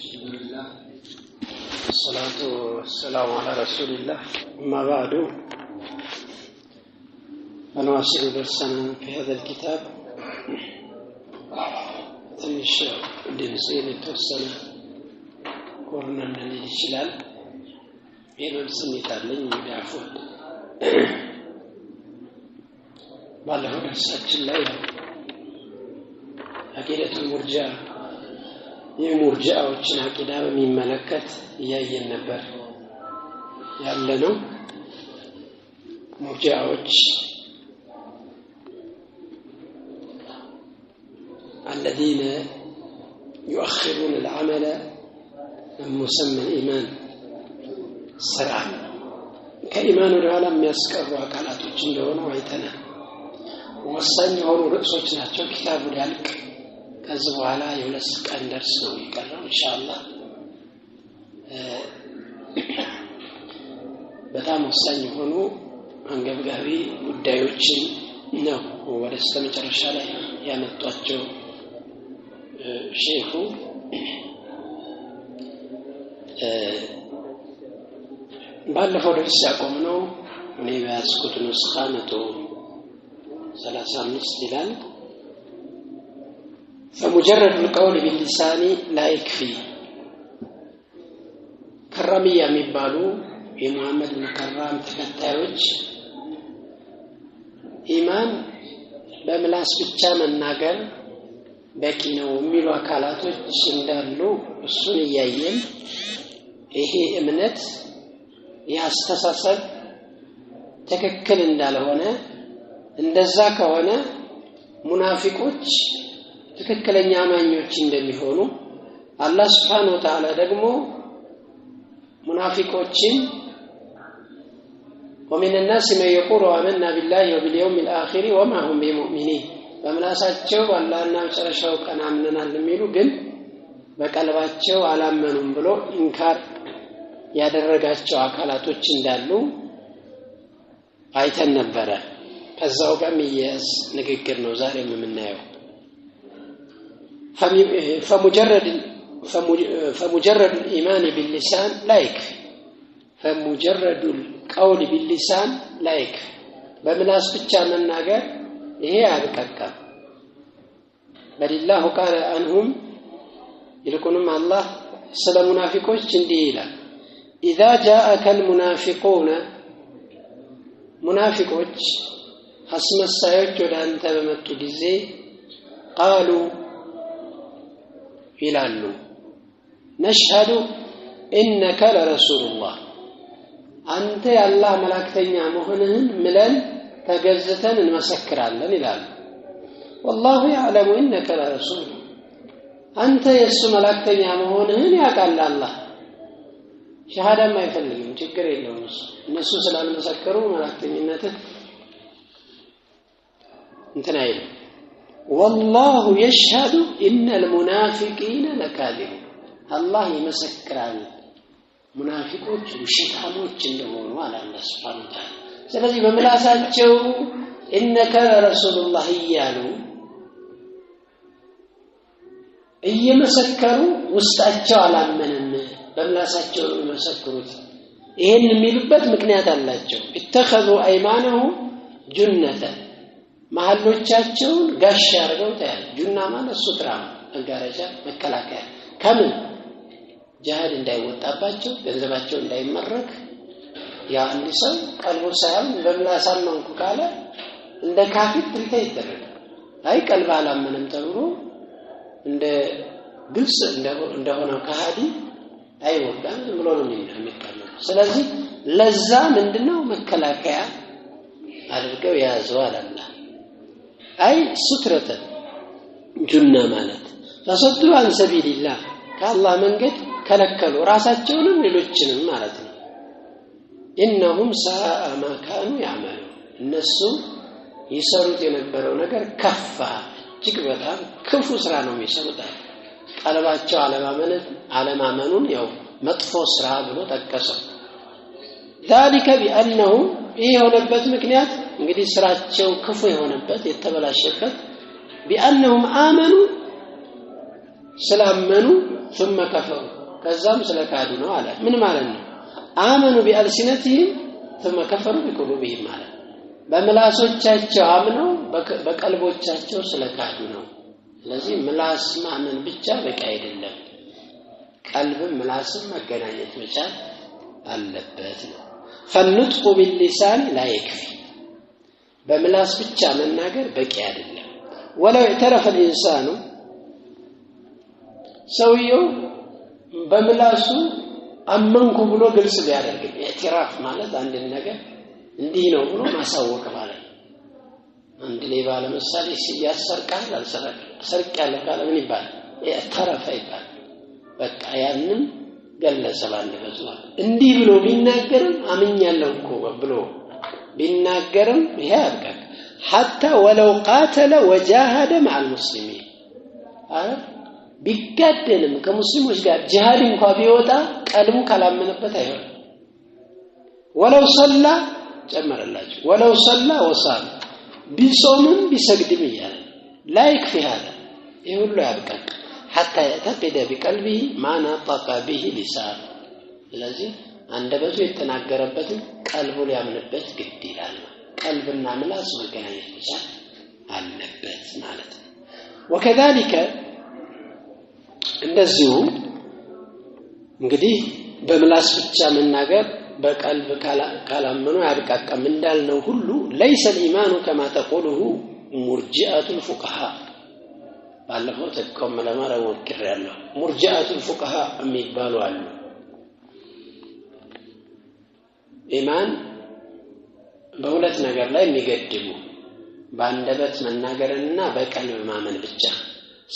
Alhamdulillah. Salatu wassalamu ala rasulillah. Amma ba'du. نواصل درسنا في هذا الكتاب. ትንሽ ድምጼን የተወሰነ ኮርነር ሊል ይችላል። የህመም ስሜት አለኝ ያፉን ባለፈው ደርሳችን ላይ አቂደቱ ሙርጂዓ የሙርጂዓዎችን አቂዳ በሚመለከት እያየን ነበር ያለነው። ሙርጂዓዎች الذين يؤخرون العمل عن مسمى الإيمان سرعا كإيمان العالم يسكروا أكالاتوች እንደሆኑ አይተናል። ወሳኝ የሆኑ ርዕሶች ናቸው። ኪታቡ ሊያልቅ ከዚህ በኋላ የሁለት ቀን ደርስ ነው የሚቀረው ኢንሻአላህ። በጣም ወሳኝ የሆኑ አንገብጋቢ ጉዳዮችን ነው ወደ መጨረሻ ላይ ያመጧቸው ሼኹ። ባለፈው ደርስ ያቆምነው እኔ በያዝኩት ኑስኻ 135 ይላል فمجرد القول باللسان لا يكفي። ከራሚያ የሚባሉ የሙሐመድ ብን ከራም ተከታዮች ኢማን በምላስ ብቻ መናገር በቂ ነው የሚሉ አካላቶች እንዳሉ እሱን እያየን ይሄ እምነት ያስተሳሰብ ትክክል እንዳልሆነ፣ እንደዛ ከሆነ ሙናፊቆች ትክክለኛ አማኞች እንደሚሆኑ አላህ Subhanahu Wa Ta'ala ደግሞ ሙናፊቆችን ومن الناس من يقول آمنا بالله وباليوم الآخر وما هم بمؤمنين በምላሳቸው አላህና መጨረሻው ቀን አምነናል የሚሉ ግን በቀልባቸው አላመኑም ብሎ ኢንካር ያደረጋቸው አካላቶች እንዳሉ አይተን ነበረ። ከዛው ጋር የሚያዝ ንግግር ነው ዛሬ የምናየው። فمجرد الإيمان باللسان لا يكفي. فمجرد القول باللسان لا يكفي. በምላስ ብቻ መናገር ይሄ አልበቃም። በሊላሁ ቃል አንሁም ይልቁንም አላህ ስለ ሙናፊቆች እንዲህ ይላል إذا جاءك المنافقون ሙናፊቆች አስመሳዮች ወደ አንተ በመጡ ጊዜ قالوا ይላሉ نشهد إنك لرسول الله አንተ የአላህ መላእክተኛ መሆንህን ምለን ተገዝተን እንመሰክራለን ይላሉ። والله يعلم إنك لرسول አንተ የሱ መላእክተኛ መሆንህን ያውቃል አላህ። ሸሃዳም አይፈልግም፣ ችግር የለውም። እነሱ ስላልመሰከሩ መላእክተኝነትህ እንትን አይልም። والله يشهد إن المنافقين لكاذبون አላህ ይመሰክራል ሙናፊቆች ውሸታሞች እንደሆኑ አለ አላህ Subhanahu Wa Ta'ala። ስለዚህ በምላሳቸው إنك رسول الله እያሉ እየመሰከሩ ውስጣቸው አላመነም፣ በምላሳቸው ነው የሚመሰክሩት። ይሄን የሚሉበት ምክንያት አላቸው። اتخذوا ايمانهم جنة መሐሎቻቸውን ጋሻ አድርገው ታያል። ጁና ማለት ሱትራ መጋረጃ መከላከያ ከምን ጃሃድ እንዳይወጣባቸው ገንዘባቸው እንዳይመረክ ያ አንድ ሰው ቀልቡ ሳይሆን በምላስ አመንኩ ካለ እንደ ካፊር ትልታ ይደረጋል። አይ ቀልብ አላመነም ተብሎ እንደ ግልጽ እንደሆነ ከሃዲ አይወጣም ብሎ ነው የሚቀመጥ። ስለዚህ ለዛ ምንድነው መከላከያ አድርገው ያዘዋል አላህ። አይ ሱትረተ ጁና ማለት ፈሰዱ عن سبيل الله ከአላህ መንገድ ከለከሉ ራሳቸውንም ሌሎችንም ማለት ነው። إنهم ساء ما كانوا يعملون እነሱ ይሰሩት የነበረው ነገር ከፋ፣ እጅግ በጣም ክፉ ስራ ነው የሚሰሩት። ቀልባቸው አለማመኑን ያው መጥፎ ስራ ብሎ ጠቀሰው። ذلك بأنه የሆነበት ምክንያት እንግዲህ ስራቸው ክፉ የሆነበት የተበላሸበት بأنهم آمنوا سلامنوا ثم كفروا ከዛም ስለካዱ ነው አለ ምን ማለት ነው آمنوا بألسنتهم ثم كفروا بقلوبهم ማለት በምላሶቻቸው አምነው በቀልቦቻቸው ስለካዱ ነው ስለዚህ ምላስ ማመን ብቻ በቂ አይደለም ቀልብም ምላስም መገናኘት መቻል አለበት ነው فالنطق باللسان لا يكفي በምላስ ብቻ መናገር በቂ አይደለም ولو اعترف الانسان ሰውየው በምላሱ አመንኩ ብሎ ግልጽ ቢያደርግ ኢዕትራፍ ማለት አንድ ነገር እንዲህ ነው ብሎ ማሳወቅ ማለት አንድ ሌባ ለምሳሌ ሲያሰርቃል አልሰረቀ ሰርቃለ ካለ ምን ይባላል ኢዕትራፍ ይባላል በቃ ያንን ገለጸ ባለበት እንዲህ ብሎ ቢናገርም አምኛለሁ እኮ ብሎ ቢናገርም ይሄ አብቃ حتى ولو قاتل وجاهد مع المسلمين ቢጋደልም ከሙስሊሞች ጋር ጂሃድ እንኳን ቢወጣ ቀልቡ ካላመነበት አይሆንም ولو صلى ጨመረላችሁ ولو صلى وصام ቢጾምም ቢሰግድም ይያል لا يكفي هذا ይሄ ሁሉ ያብቃ حتى يعتقد بقلبه ما نطق به لسان ስለዚህ አንደበቱ የተናገረበትን ቀልቡ ሊያምንበት ግድ ይላል ቀልብና ምላስ መገናኘት ብቻ አለበት ማለት ነው وكذلك እንደዚሁ እንግዲህ በምላስ ብቻ መናገር በቀልብ ካላመኑ ያብቃቀም እንዳልነው ሁሉ ليس الايمان كما تقوله مرجئه الفقهاء ባለፈው ተቆም ለማረው ወክራለሁ مرجئه الفقهاء የሚባሉ አሉ ኢማን በሁለት ነገር ላይ የሚገድቡ በአንደበት መናገርና በቀልብ ማመን ብቻ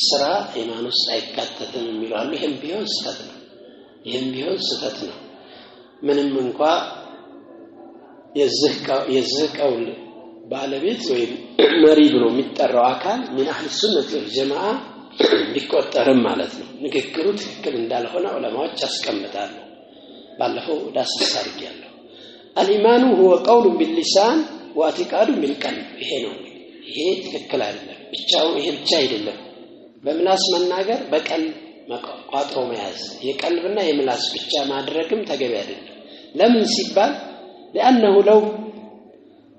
ስራ ኢማን ውስጥ አይካተትም የሚላሉ ይሄም ቢሆን ስህተት ነው ምንም እንኳን የዝቀው ባለቤት ወይ መሪ ብሎ የሚጠራው አካል ምን አህል ሱነት ወልጀማዓ ቢቆጠርም ማለት ነው ንግግሩ ትክክል እንዳልሆነ ዑለማዎች ያስቀምጣሉ ባለፈው ዳስሳርያለሁ الإيمان هو قول باللسان واعتقاد بالقلب ይሄ ነው ይሄ ትክክል አይደለም ብቻው ይሄ ብቻ አይደለም በምላስ መናገር በቀልብ መቋጥሮ መያዝ የቀልብና የምላስ ብቻ ማድረግም ተገቢ አይደለም ለምን ሲባል لانه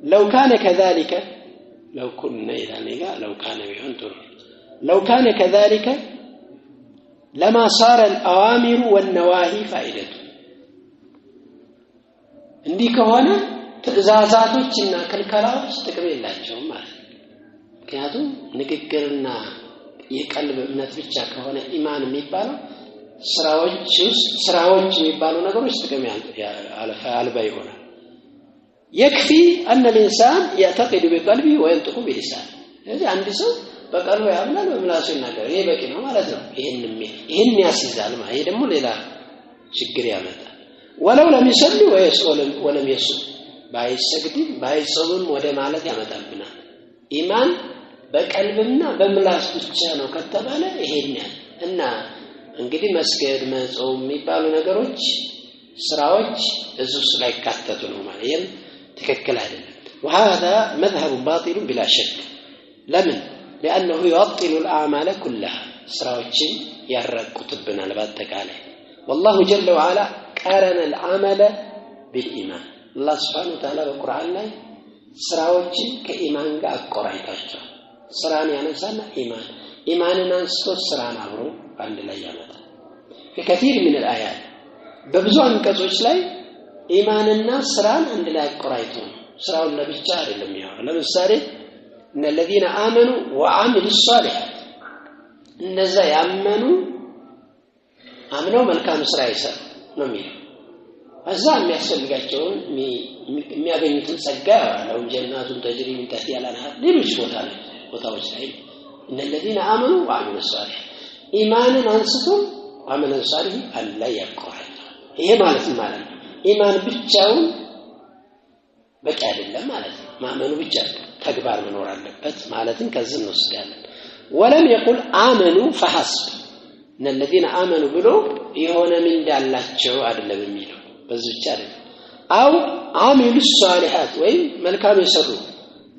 لو كان كذلك لو كنا يعني لو كان بينطر لو كان كذلك لما صار الأوامر والنواهي فائدته እንዲህ ከሆነ ትዕዛዛቶችና ከልከላዎች ጥቅም የላቸውም ማለት ነው ምክንያቱም ንግግርና የቀልብ እምነት ብቻ ከሆነ ኢማን የሚባለው ስራዎች የሚባሉ ነገሮች ጥቅም አልባ ይሆናል يكفي أن الإنسان يعتقد بقلبه وينطق بلسانه ስለዚህ አንድ ሰው በቀልቡ ያምናል በምላሱ ይናገራል ይሄ በቂ ነው ማለት ነው ይሄን ያስይዛል ማለት ይሄ ደግሞ ሌላ ችግር ያመጣል ولو لم يصلي ولم يصوم ባይሰግድም ባይጾምም ወደ ማለት ያመጣብናል ኢማን በቀልብና በምላስ ብቻ ነው ከተባለ ይሄን እና እንግዲህ መስገድ መጾም የሚባሉ ነገሮች ስራዎች እዙስ ላይ ካተቱ ነው ማለት ትክክል አይደለም وهذا مذهب باطل بلا شك لمن لانه يعطل الاعمال كلها ስራዎችን ያረቁትብናል በአጠቃላይ والله جل وعلا قارن العمل بالإيمان الله سبحانه وتعالى بالقرآن ላይ ስራዎችን ከኢማን ጋር አቆራኝቷቸው ስራን ያነሳና ኢማንን አንስቶ ስራን አብሮ አንድ ላይ ያመጣል ከከثير من الآيات በብዙ አንቀጾች ላይ ኢማንና ስራን አንድ ላይ አቆራኝቶ ስራውን ለብቻ አይደለም ያው ለምሳሌ ان الذين آمنوا وعملوا الصالحات እነዛ ያመኑ አምነው መልካም ስራ ይሰሩ ነው የሚለው እዛ የሚያስፈልጋቸውን የሚያገኙትን ጸጋ ነው ጀናቱን ተጅሪ ምን ተህቲ ያላና ሌሎች ቦታዎች ላይ ان الذين آمنوا وعملوا الصالحات ኢማንን አንስቶ አመለን ሷሊህ አላህ ያቆራል ይሄ ማለት ነው ኢማን ብቻውን በቂ አይደለም ማለት ነው ማመኑ ብቻ ተግባር መኖር አለበት ማለትን ከዚህ ነው ስጋለን ولم يقل آمنوا فحسب ان الذين آمنوا ብሎ የሆነ ምን እንዳላቸው አይደለም የሚለው በዚህ ብቻ አይደለም አው عملوا الصالحات ወይ መልካም የሰሩ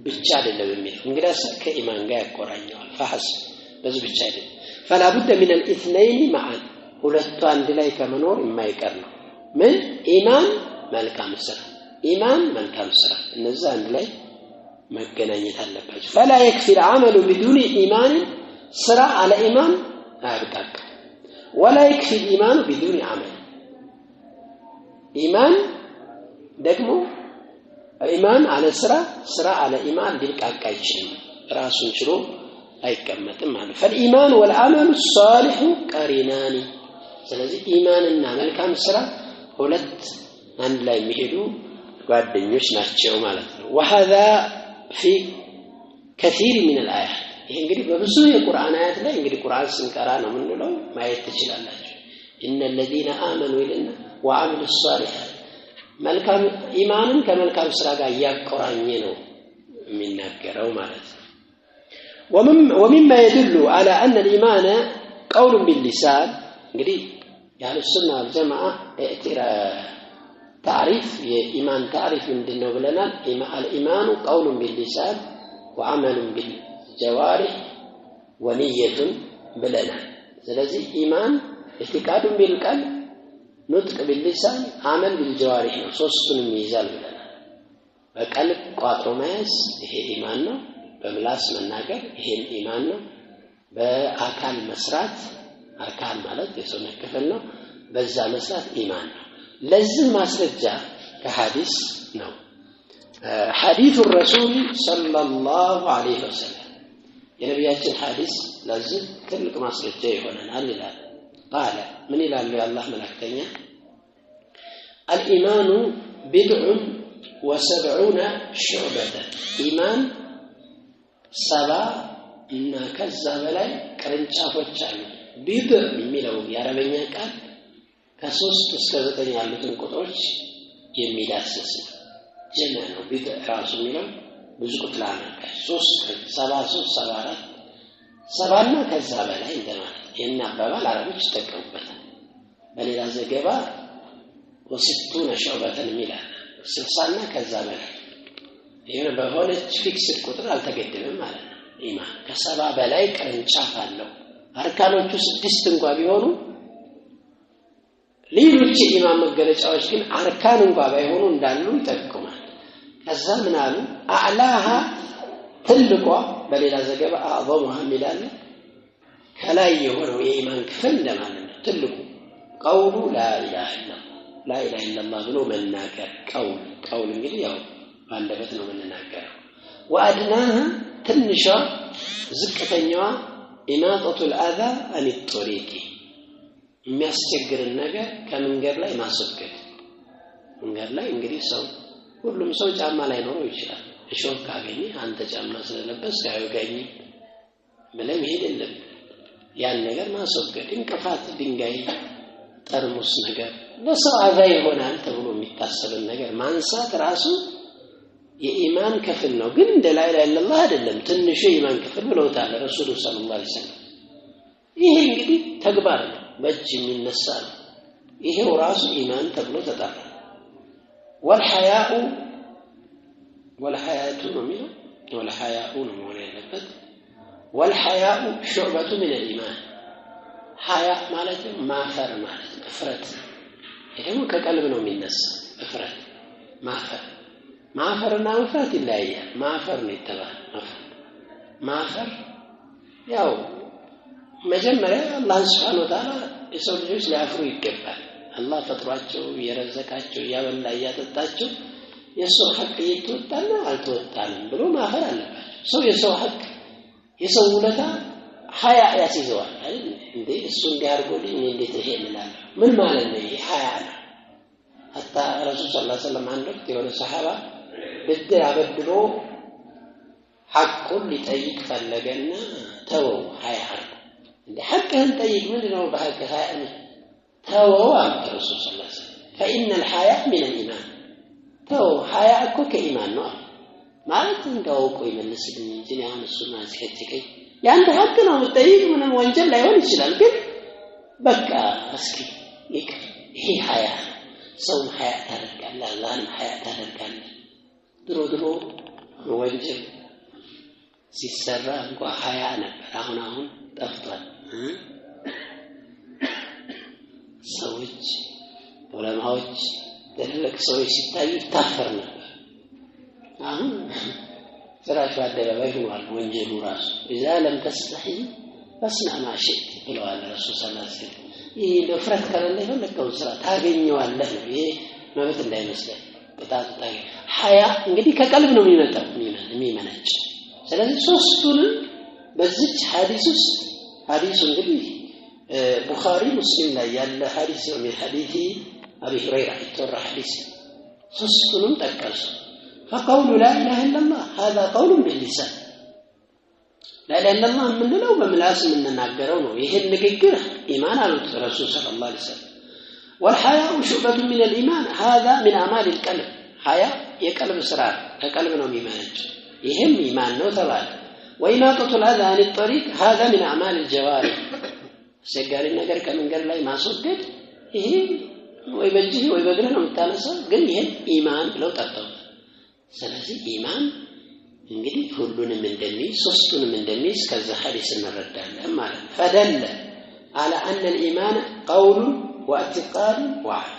ብቻ አይደለም የሚለው እንግዲህ ከኢማን ጋር ያቆራኛል فحسب በዚህ ብቻ አይደለም فلا بد من الاثنين معا ሁለቱ አንድ ላይ ከመኖር የማይቀር ነው ምን ኢማን መልካም ስራ ኢማን መልካም ስራ እነዛ አንድ ላይ መገናኘት አለባቸው فلا يكفي العمل بدون ايمان ስራ على ايمان አያብቃቅ ولا يكفي الايمان بدون عمل ايمان ደግሞ ኢማን አለ ስራ አለ ኢማን ሊቃቃ ይችላል ራሱን ችሎ አይቀመጥም ማለት فالإيمان والعمل الصالح قرينان ስለዚህ ኢማንና መልካም ስራ ሁለት አንድ ላይ የሚሄዱ ጓደኞች ናቸው ማለት ነው وهذا في كثير من الآيات ይሄ እንግዲህ በብዙ የቁርአን አያት ላይ እንግዲህ ቁርአን ስንቀራ ነው ምንለው ማየት ትችላላችሁ إن الذين آمنوا لنا وعملوا الصالحات መልካም ኢማንን ከመልካም ስራ ጋር ያቆራኘ ነው የሚናገረው ማለት ነው ومما يدل على أن الإيمان قول باللسان እንግዲህ ያለ ሱና الجماعه تعريف የኢማን تعريف ምንድነው ብለናል الإيمان قول باللسان وعمل بالجوارح ونية ብለናል ስለዚህ ኢማን اعتقاد بالقلب نطق باللسان عمل بالجوارح ነው ሶስቱንም ይይዛል ብለናል በቀልብ ቋጥሮ መያዝ ይሄ ኢማን ነው በምላስ መናገር ይሄን ኢማን ነው በአካል መስራት አካል ማለት የሰውነት ክፍል ነው በዛ መስራት ኢማን ነው ለዚህ ማስረጃ ከሐዲስ ነው ሐዲሱ ረሱል ሰለላሁ ዐለይሂ ወሰለም የነብያችን ሐዲስ ለዚህ ትልቅ ማስረጃ ይሆነናል ይላል قال من ይላል የአላህ መላእክተኛ الإيمان بضع وسبعون شعبة ኢማን 70 እና ከዛ በላይ ቅርንጫፎች አሉ ቢድ የሚለው የአረበኛ ቃል ከ3 እስከ 9 ያሉትን ቁጥሮች የሚዳስስ ጀና ነው ቢድ ራሱ የሚለው ብዙ ቁጥር አለ 3 73 74 70 እና ከዛ በላይ እንደማለት ይሄን አባባል አረቦች ይጠቀሙበታል በሌላ ዘገባ ወስቱነ ሸዕበተን ይላል 60 እና ከዛ በላይ ይሄን በሆነች ፊክስድ ቁጥር አልተገደበም ማለት ነው ኢማን ከ70 በላይ ቅርንጫፍ አለው አርካኖቹ 6 እንኳን ቢሆኑ ሌሎች ኢማን መገለጫዎች ግን አርካን እንኳን ባይሆኑ እንዳሉ ይጠቁማል ከዛ ምን አሉ አዕላሃ ትልቋ በሌላ ዘገባ አዕظمها ይላል ከላይ የሆነው የኢማን ክፍል እንደማለት ነው ትልቁ ቀውሉ ላ ኢላሃ ኢላላህ ብሎ መናገር ቀውል እንግዲህ ያው ባለበት ነው የምንናገረው وادناها ትንሿ ዝቅተኛዋ ኢማጠቱ الأذى عن الطريق የሚያስቸግርን ነገር ከመንገድ ላይ ማስወገድ መንገድ ላይ እንግዲህ ሰው ሁሉም ሰው ጫማ ላይ ኖሮ ይችላል እሾህ ካገኘ አንተ ጫማ ስለለበስክ አይወጋኝ ብለን ሄደለም ያን ነገር ማስወገድ እንቅፋት ድንጋይ ጠርሙስ ነገር ለሰው አዛ ይሆናል ተብሎ የሚታሰብን ነገር ማንሳት ራሱ የኢማን ክፍል ነው ግን እንደ ላ ኢላሃ ኢላላህ አይደለም ትንሹ የኢማን ክፍል ብለውታል ረሱሉ ሰለላሁ ዐለይሂ ወሰለም ይሄ እንግዲህ ተግባር ነው በእጅ የሚነሳ ነው ይሄው ራሱ ኢማን ተብሎ ተጠራ والحياة نمية والحياء نمونة لبت والحياء شعبة من الإيمان حياء مالته مافر مالته افرت يدمو كقلب ነው የሚነሳ افرت ማፈርና መፍራት ይለያያል ማፈር ነው ይተባል ማፈር ያው መጀመሪያ አላህ Subhanahu Wa Ta'ala የሰው ልጆች ሊያፍሩ ይገባል አላህ ፈጥሯቸው የረዘቃቸው ያበላ ያጠጣቸው የሰው ሐቅ ይተወጣና አልተወጣንም ብሎ ማፈር አለባቸው ሰው የሰው ሐቅ የሰው ውለታ ሀያ ያስይዘዋል አይደል እንዴ እሱ እንዲያርጎልኝ እንዴት ይሄ ይላል ምን ማለት ነው ይሄ ሀያ حتى رسول صلى الله عليه وسلم عنده የሆነ ሰሃባ ብድር አበድሮ ሐቁን ሊጠይቅ ፈለገና ተወው ሀያ እንደ ሐቅህን ጠይቅ ምንድነው በሐቅ ሀያ ተወው አለ ረሱል ሰለላሁ ዐለይሂ ወሰለም فإن الحياء من الإيمان ተወው ሀያ እኮ ከኢማን ነው ማለት እንደው ቆይ መልስልኝ እንጂ አሁን እሱና ሲከተከኝ ያንተ ሐቅ ነው የምትጠይቅ ምንም ወንጀል ላይሆን ይችላል ግን በቃ እስኪ ይሄ ሀያ ሰው ሀያ ታደርጋለህ አላህን ሀያ ታደርጋለህ ድሮ ወንጀል ሲሰራ እንኳን ሀያ ነበር አሁን ጠፍቷል ሰዎች ዑለማዎች ትልልቅ ሰዎች ሲታዩ ይታፈር ነበር። አሁን ስራሽ አደባባይ ሆኗል ወንጀሉ ራሱ እዛ ለም ተስተሒ فاصنع ما شئت ብለዋል ረሱል ሰለላሁ ዐለይሂ ወሰለም። ይሄ ለፍረት ከሌለ የፈለከውን ስራ ታገኘዋለህ ነው። ይሄ መብት እንዳይመስልህ ቅጣት ታገኝ። ሐያ እንግዲህ ከቀልብ ነው የሚመነጭ። ስለዚህ ሶስቱንም በዚህ ሐዲስ ውስጥ ሐዲሱ እንግዲህ ቡኻሪ ሙስሊም ላይ ያለ ሐዲስ ነው። ሐዲስ አቢ ሁረይራ የተወራ ሐዲስ ሶስቱንም ጠቀሱ። فقول لا اله الا الله هذا قول باللسان لا اله الا الله ምንለው በምላስ የምንናገረው ነው። ይሄን ንግግር ኢማን አሉት ረሱል ሰለላሁ ዐለይሂ ወሰለም። والحياء شعبة من الإيمان هذا من أعمال القلب حياء የቀልብ ስራ ከቀልብ ነው የሚመነጭ ይሄም ኢማን ነው ተባለ። وإماطة الأذى عن الطريق هذا من أعمال الجوارح አስቸጋሪ ነገር ከመንገድ ላይ ማስወገድ ይሄ ወይ በእጅህ ወይ በእግርህ ነው የምታነሳው ግን ይሄን ኢማን ብለው ጠርተው። ስለዚህ ኢማን እንግዲህ ሁሉንም እንደሚይዝ ሶስቱንም እንደሚይዝ ከዛ ሐዲስ እንረዳለን ማለት ነው። فدل على أن الإيمان قول واعتقاد واحد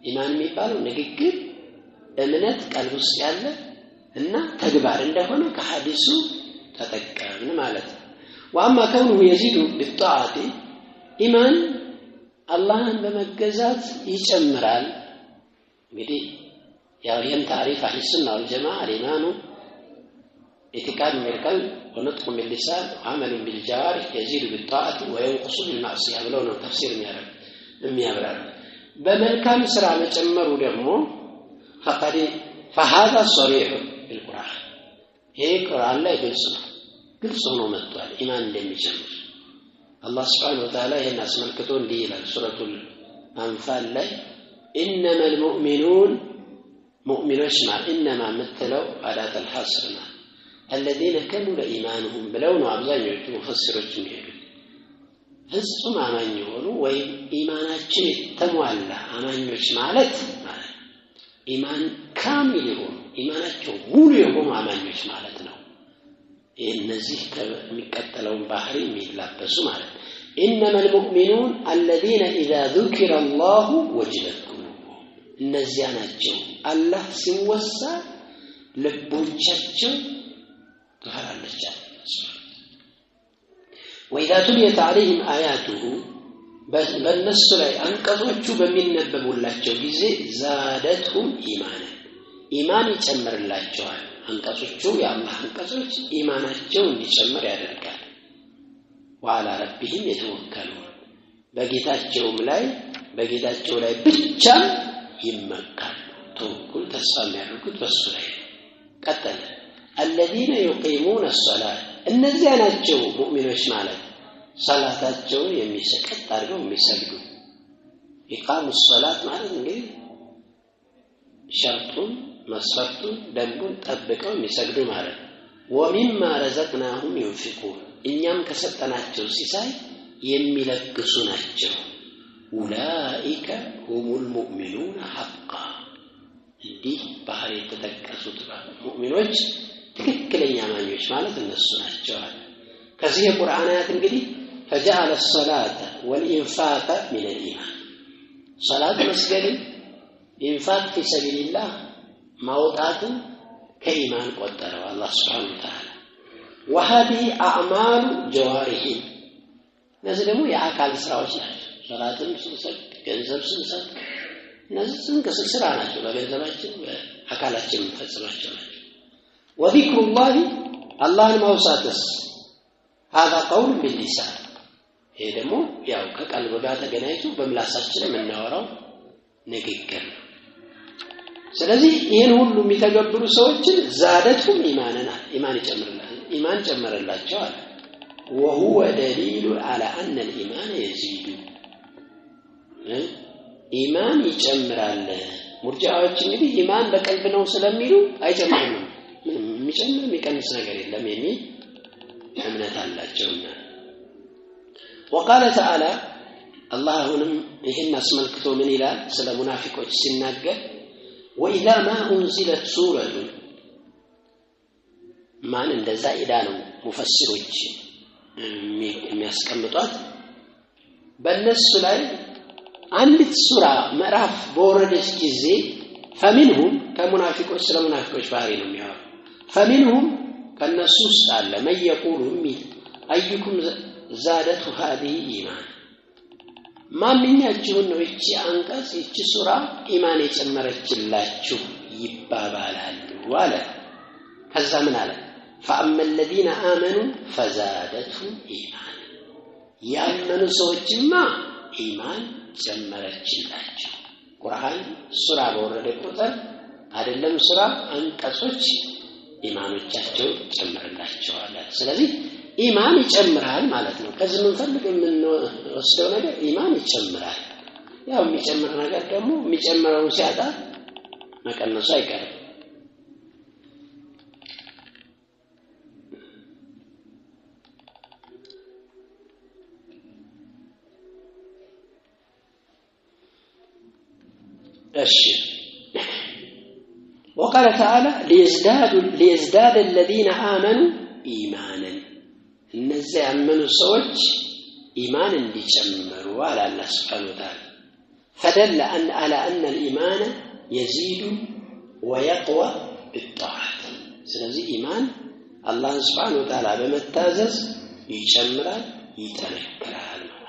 ኢማን የሚባለው ንግግር እምነት ቀልብ ውስጥ ያለ እና ተግባር እንደሆነ ከሐዲሱ ተጠቀምን ማለት ነው። وأما كونه يزيد بالطاعة ኢማን አላህን በመገዛት ይጨምራል። እንግዲህ ያው ይሄን ታሪፍ አህለ ሱና ወልጀማዓ الإيمان اعتقاد بالقلب ونطق باللسان وعمل بالجوارح يزيد بالطاعة وينقص بالمعصية ብለው ነው ተፍሲር የሚያብራሩ። በመልካም ስራ መጨመሩ ደግሞ فقد فهذا صريح بالقرآن ይሄ ቁርአን ላይ ግልጽ ሆኖ መጥቷል ኢማን እንደሚጨምር። አላህ Subhanahu Wa Ta'ala ይሄን አስመልክቶ እንዲህ ይላል ሱረቱል አንፋል ላይ إنما المؤمنون مؤمنون ማለት إنما مثلوا على الحصر الذين كمل إيمانهم ብለው ነው አብዛኞቹ ሙፈሲሮች የሚሄዱት። ፍጹም አማኝ የሆኑ ወይም ኢማናቸው የተሟላ አማኞች ማለት ኢማን ካሚል የሆኑ ኢማናቸው ሙሉ የሆኑ አማኞች ማለት ነው። እነዚህ ከሚቀጥለውን ባህሪ የሚላበሱ ማለት إنما المؤمنون الذين إذا ذكر الله وجلت قلوبهم እነዚያ ናቸው አላህ ሲወሳ ልቦቻቸው ትፈራለች። وإذا تليت عليهم آياته በእነሱ ላይ አንቀጾቹ በሚነበቡላቸው ጊዜ زادتهم إيمانا ኢማን ይጨምርላቸዋል። አንቀጾቹ የአላህ አንቀጾች ኢማናቸው እንዲጨምር ያደርጋል። وعلى ربهم يتوكلون በጌታቸው ላይ ብቻ ይመካሉ። ተወኩል ተስፋ የሚያደርጉት በሱ ላይ ቀጠለ الذين يقيمون الصلاة እነዚያ ናቸው ሙእሚኖች ማለት ሰላታቸውን የሚሰቀጥ አድርገው የሚሰግዱ። ኢቃሙ الصلاة ማለት እንግዲህ ሸርጡን መስፈርቱን ደንቡን ጠብቀው የሚሰግዱ ማለት ነው። ومما رزقناهم ينفقون እኛም ከሰጠናቸው ሲሳይ የሚለግሱ ናቸው። أولئك هم المؤمنون حقا እንዲህ ባህሪ የተጠቀሱት ሙእሚኖች ትክክለኛ አማኞች ማለት እነሱ ናቸው። ከዚህ የቁርአን አያት እንግዲህ فجعل الصلاة والإنفاق من الإيمان صلاة መስገድ ኢንፋቅ في سبيل الله ማውጣትን ከኢማን ቆጠረው አላህ Subhanahu Wa Ta'ala። وهذه أعمال جوارح እነዚህ ደግሞ የአካል ስራዎች ናቸው። ሶላትን ስንሰግድ ገንዘብ ስንሰጥ እነዚህ ስራ ናቸው። በገንዘባችን በአካላችን የምንፈጽማቸው ናቸው። وذكر الله الله ማውሳትስ هذا قول باللسان ይሄ ደግሞ ያው ከቀልብ ጋር ተገናኝቶ በምላሳችን የምናወራው ንግግር ነው። ስለዚህ ይሄን ሁሉ የሚተገብሩ ሰዎችን زادتهم إيمانا ኢማን ጨመረላቸዋል። وهو دليل على أن الإيمان يزيد ኢማን ይጨምራል። ሙርጂዓዎች እንግዲህ ኢማን በቀልብ ነው ስለሚሉ አይጨምርም የሚጨምር የሚቀንስ ነገር የለም የሚል እምነት አላቸውና። وقال تعالى الله አሁንም ይሄን አስመልክቶ ምን ይላል ስለ ሙናፊቆች ሲናገር وإذا ما أنزلت سورة ማን እንደዛ ኢዳ ነው ሙፈሲሮች የሚያስቀምጧት በእነሱ ላይ አንዲት ሱራ ምዕራፍ በወረደች ጊዜ فمنهم ከሙናፊቆች ስለሙናፊቆች ባህሪ ነው የሚያወራው فمنهم ከነሱ ውስጥ አለ من يقول ሚል አዩኩም زادت هذه ኢማን ማንኛችሁ ነው እቺ አንቀጽ እቺ ሱራ ኢማን የጨመረችላችሁ ይባባላሉ አለ ከዛ ምን አለ فأما الذين آمنوا فزادتهم إيمانا يأمنوا سوچما إيمان ጨመረችላችሁ ቁርአን ሱራ በወረደ ቁጥር አይደለም ሱራ አንቀጾች ኢማኖቻቸው ጨመረላቸዋል ስለዚህ ኢማን ይጨምራል ማለት ነው ከዚህ ምን ፈልግ ምን ወስደው ነገር ኢማን ይጨምራል ያው የሚጨምር ነገር ደግሞ የሚጨምረው ሲያጣ መቀነሱ አይቀርም وقال تعالى ليزداد الذين آمنوا إيمانا النزع من الصوج إيمانا ليجمروا على الله سبحانه وتعالى فدل على أن الإيمان يزيد ويقوى بالطاعة سنزي إيمان الله سبحانه وتعالى بمتازز يجمر يتنكر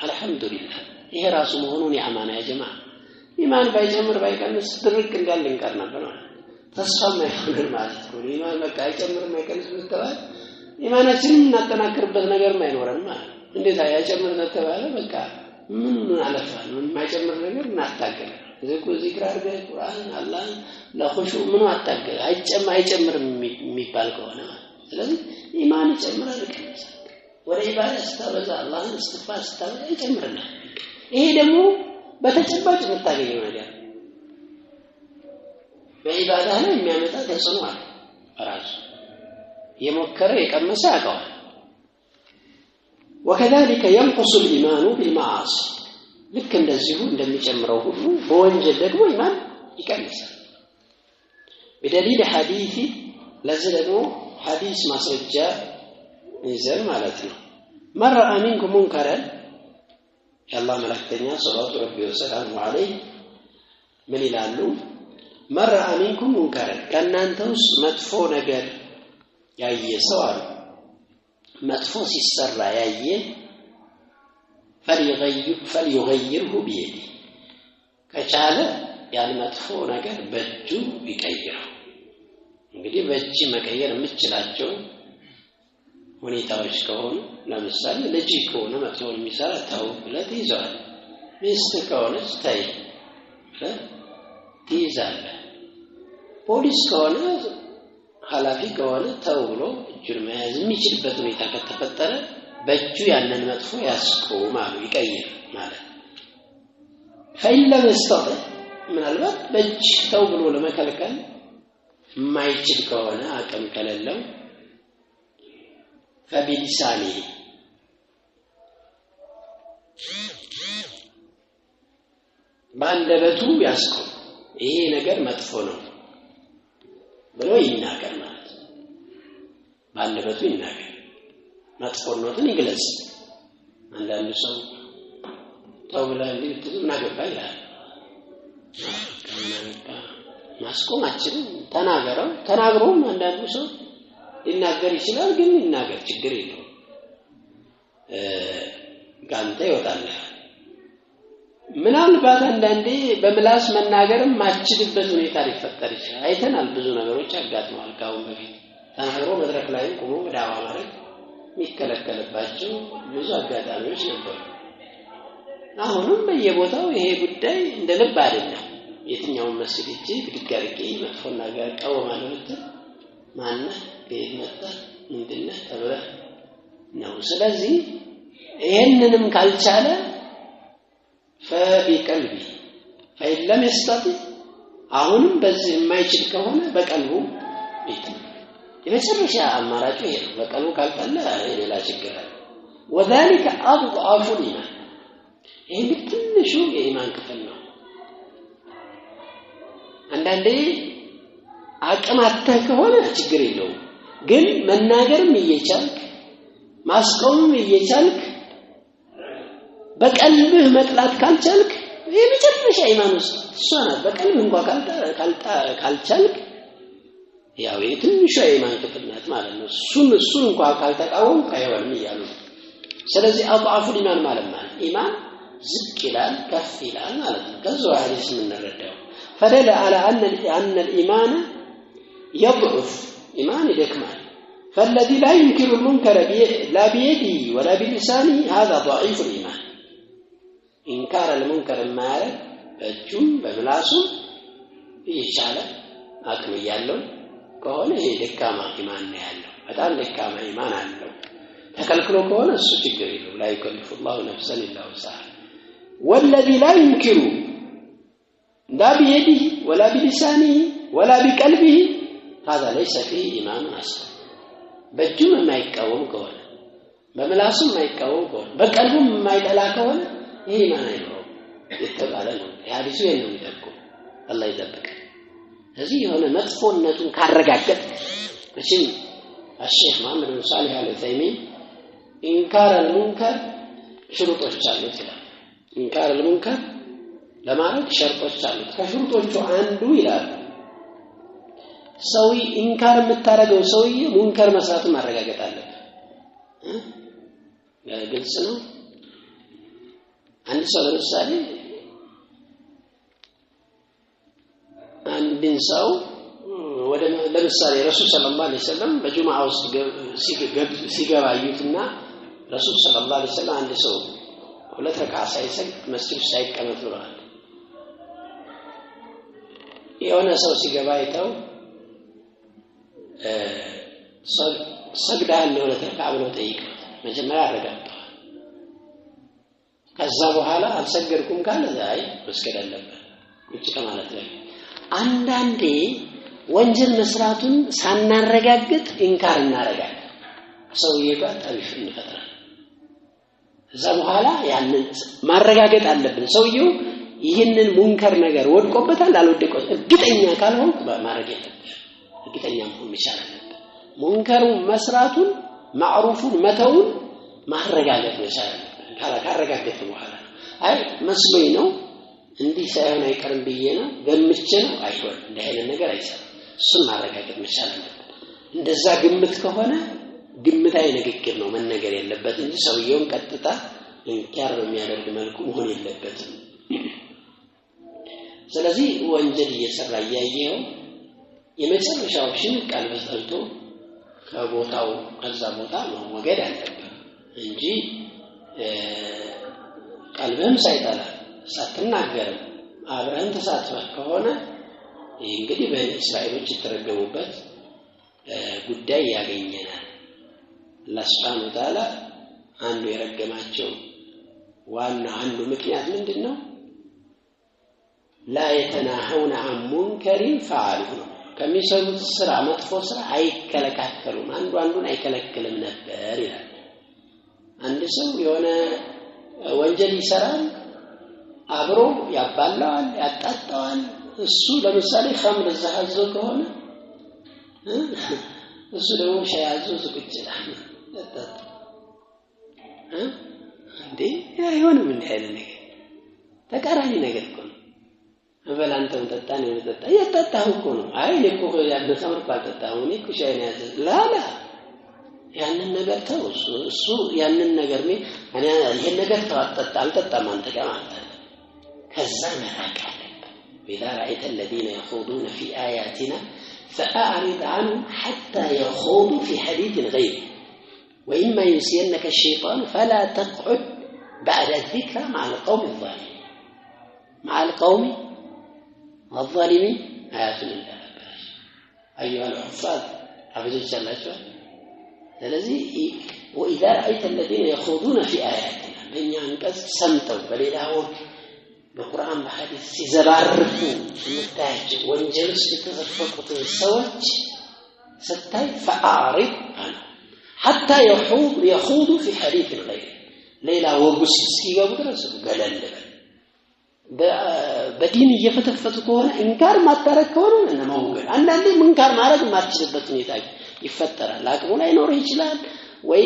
الحمد لله إيه راسه مهنون يا أمانة يا جماعة ኢማን ባይጨምር ባይቀንስ ድርቅ እንዳለን ቀር ነበር ተስፋ ማይሆን ማለት ነው ኢማን በቃ አይጨምር ማይቀንስ ተባለ ኢማናችንን እናጠናክርበት ነገር ማይኖርም ማለት እንዴት አይጨምር ተባለ በቃ ምን አለፋል ምን ማይጨምር ነገር እናታገል እኮ ዚክር አርገ ቁርአን አላህ ለኹሹ ምን አታገል አይጨምርም የሚባል ከሆነ ስለዚህ ኢማን ይጨምራል ወደ ኢባዳ ስታበዛ አላህን እስትግፋር ስታበዛ ይጨምራል ይሄ ደግሞ በተጨባጭ የምታገኘው ነገር በኢባዳ ላይ የሚያመጣ ተጽዕኖ አለ ራሱ የሞከረ የቀመሰ ያውቀዋል وكذلك ينقص الإيمان بالمعاصي ልክ እንደዚሁ እንደሚጨምረው ሁሉ በወንጀል ደግሞ ኢማን ይቀንሳል بدليل حديث ለዚህ ደግሞ ሐዲስ ማስረጃ ይዘን ማለት ነው من رأى منكم منكرا يالله ملكتنيا صلوات ربي وسلامه عليه من ይላሉ من رأى منكم منكرا ከናንተውስ መጥፎ ነገር ያየ ሰው አለ መጥፎ ሲሰራ ያየ فليغيره بيده ከቻለ ያን መጥፎ ነገር በእጁ ይቀይረው እንግዲህ በእጅ መቀየር የምትችላቸው ሁኔታዎች ከሆኑ ለምሳሌ ልጅ ከሆነ መጥፎን የሚሰራ ታው ብለት ይዟል ሚስት ከሆነች ታይ ይዛል ፖሊስ ከሆነ ኃላፊ ከሆነ ታው ብሎ እጁን መያዝ የሚችልበት ሁኔታ ከተፈጠረ በእጁ ያንን መጥፎ ያስቆማል ይቀይር ማለት ፈይለ መስጠት ምናልባት በእጅ ታው ብሎ ለመከልከል ማይችል ከሆነ አቅም ከሌለው فبلسانه ባንደበቱ ያስቆም ይሄ ነገር መጥፎ ነው ብሎ ይናገር ማለት ባንደበቱ ይናገር መጥፎነቱን ይግለጽ አንዳንድ ሰው ተውላል ልትናገር ይላል ማስቆማችን ተናግሮም አንዳንድ ሰው ይናገር ይችላል ግን ይናገር ችግር የለው ጋንተ ይወጣል ምናልባት አንዳንዴ በምላስ መናገርም ማችልበት ሁኔታ ሊፈጠር ይችላል አይተናል ብዙ ነገሮች አጋጥመዋል ካሁን በፊት ተናግሮ መድረክ ላይ ቆሞ ዳዋ ማድረግ የሚከለከልባቸው ብዙ አጋጣሚዎች ነበሩ አሁንም በየቦታው ይሄ ጉዳይ እንደ ልብ አይደለም የትኛው መስጊድ እጅ ግድጋርቂ መጥፎ ነገር ቀወማለት ማን ከመጣ ምንድነው ተብለ ነው ስለዚህ ይሄንንም ካልቻለ فبقلبي فإن لم يستطع አሁንም በዚህ የማይችል ከሆነ በቀልቡ ይተው የመጨረሻ አማራጭ ይሄ ነው በቀልቡ ካልጣለ ሌላ ችግር አለ وذلك اضعف الايمان ይሄ ትንሹ የኢማን ክፍል ነው አንዳንዴ አቅም አጥተህ ከሆነ ችግር የለውም ግን መናገርም እየቻልክ ማስቆምም እየቻልክ በቀልብህ መጥላት ካልቻልክ የመጨረሻ ኢማን ውስጥ እሷ ናት። በቀልብ እንኳን ካልቻልክ ያው የትንሿ ኢማን ክፍል ናት ማለት ነው። እሱን እንኳን ካልተቃወም አይሆንም እያሉ ስለዚህ አضعف ኢማን ማለት ኢማን ዝቅ ይላል ከፍ ይላል ማለት ነው። ከዛው ሐዲስ የምንረዳው فدل على أن الإيمان يضعف إيمان يدكمل فالذي لا ينكر المنكر لا بيده ولا بلسانه هذا ضعيف الإيمان إنكار المنكر ما بجم بملاسه يشعله أكم يالله كونه دكامة إيمان يالله هذا دكامة إيمان يالله تكلكلوا كونه السجل لا يكلف الله نفسا إلا وسعها والذي لا ينكر لا بيده ولا بلسانه ولا بقلبه هذا ليس فيه إيمان أصلا بجم ما يكون كونه بملاسه ما يكون كونه بقلبه ما يدلا كونه إيمان ينور يتبع له هذا شيء إنه يتبقى الله يدبك هذه هنا مدفونة كارجعت ماشي الشيخ محمد بن صالح العثيمين إنكار المنكر شروط الشرط إنكار المنكر ለማድረግ ሸርጦች አሉት ከሽሩጦቹ አንዱ ይላል ሰው ኢንካር የምታረገው ሰውዬ ሙንከር መስራቱን ማረጋገጥ አለበት ግልጽ ነው አንድ ሰው ለምሳሌ አንድን ሰው ወደ ለምሳሌ ረሱል ሰለላሁ ዐለይሂ ወሰለም በጁምዓ ውስጥ ሲገባዩትና ረሱል ሰለላሁ ዐለይሂ ወሰለም አንድ ሰው ሁለት ረካዓ ሳይሰግድ መስጊድ ሳይቀመጥ ብለዋል የሆነ ሰው ሲገባ አይተው ሰግዳል ነው ለተቃብሎ ጠይቀው መጀመሪያ አረጋግጠዋል ከዛ በኋላ አልሰገድኩም ካለ ዛይ መስገድ አለበት እጭ ከማለት ነው አንዳንዴ ወንጀል መስራቱን ሳናረጋግጥ ኢንካር እናረጋለን ሰውዬ ጋር ታሪፍ እንፈጥራለን ከዛ በኋላ ያንን ማረጋገጥ አለብን ሰውዬው ይሄንን ሙንከር ነገር ወድቆበታል አልወደቀው እርግጠኛ ካልሆንክ ማረግ የለብህ እርግጠኛ መሆን ይችላል ሙንከሩ መስራቱን ማዕሩፉን መተውን ማረጋገጥ ይችላል ካረጋገጥ በኋላ አይ መስሎኝ ነው እንዲህ ሳይሆን አይቀርም ብዬ ነው ገምቼ ነው አይሆን እንደ አይነት ነገር አይሰራም እሱን ማረጋገጥ ይችላል እንደዛ ግምት ከሆነ ግምታዊ ንግግር ነው መነገር የለበት እንጂ ሰውየውን ቀጥታ እንካር በሚያደርግ መልኩ መሆን የለበትም ስለዚህ ወንጀል እየሰራ ያየው የመጨረሻው ሽን ቀልብ ዘልቶ ከቦታው ከዛ ቦታ መወገድ አለበት እንጂ ቀልብህም ሳይጠላ ሳትናገር አብረን ተሳትፈህ ከሆነ እንግዲህ በእስራኤሎች የተረገሙበት ጉዳይ ያገኘናል አላህ Subhanahu Wa Ta'ala አንዱ የረገማቸው ዋና አንዱ ምክንያት ምንድነው لا يتناهون عن منكر فعلوه ከሚሰሩት ስራ መጥፎ ስራ አይከለካከሉም አንዱን አይከለክልም ነበር ይላል አንድ ሰው የሆነ ወንጀል ይሰራል አብሮ ያባላል ያጣጣዋል እሱ ለምሳሌ ኸምር ዘሃዞ ከሆነ እሱ ደግሞ ሻያዞ ዝግጅላል እንዴ አይሆንም እንዴ አይደለም ተቃራኒ ነገር እኮ ነው በላንተም ተጣን ይወጣ ያጣጣው እኮ ነው አይ እኮ ያለ ኸምር ካልተጣው እኔ እኮ ሻይን ያዘ ላላ ያንን ነገር ተው እሱ ያንን ነገር ነው እኔ ይሄን ነገር ተዋጣጣ አልተጣም አንተ ጋር ማለት ከዛ መራቃለ إذا رأيت الذين يخوضون في آياتنا فأعرض عنهم حتى يخوضوا في حديث غيره وإما ينسينك الشيطان فلا تقعد بعد الذكرى مع القوم الظالمين مع القوم الظالمين آيات الله أيها الحفاظ حفظوا الله الذي وإذا رأيت الذين يخوضون في آياتنا من ينقص سمتوا بليلهم በቁርአን በሐዲስ ሲዘባርቁ ስንታጅ ወንጀል ሲተዘፈቁት ሰዎች ስታይ فأعرض عنه حتى يخوض في حديث غير ሌላ ወጉስ ሲገቡ ድረስ ገለል በዲን እየፈተፈቱ ከሆነ እንካር ማታረክ ከሆነ እነማውገድ አንዳንዴ እንካር ማድረግ ማትችልበት ሁኔታ ይፈጠራል አቅሙ ላይ ኖር ይችላል ወይ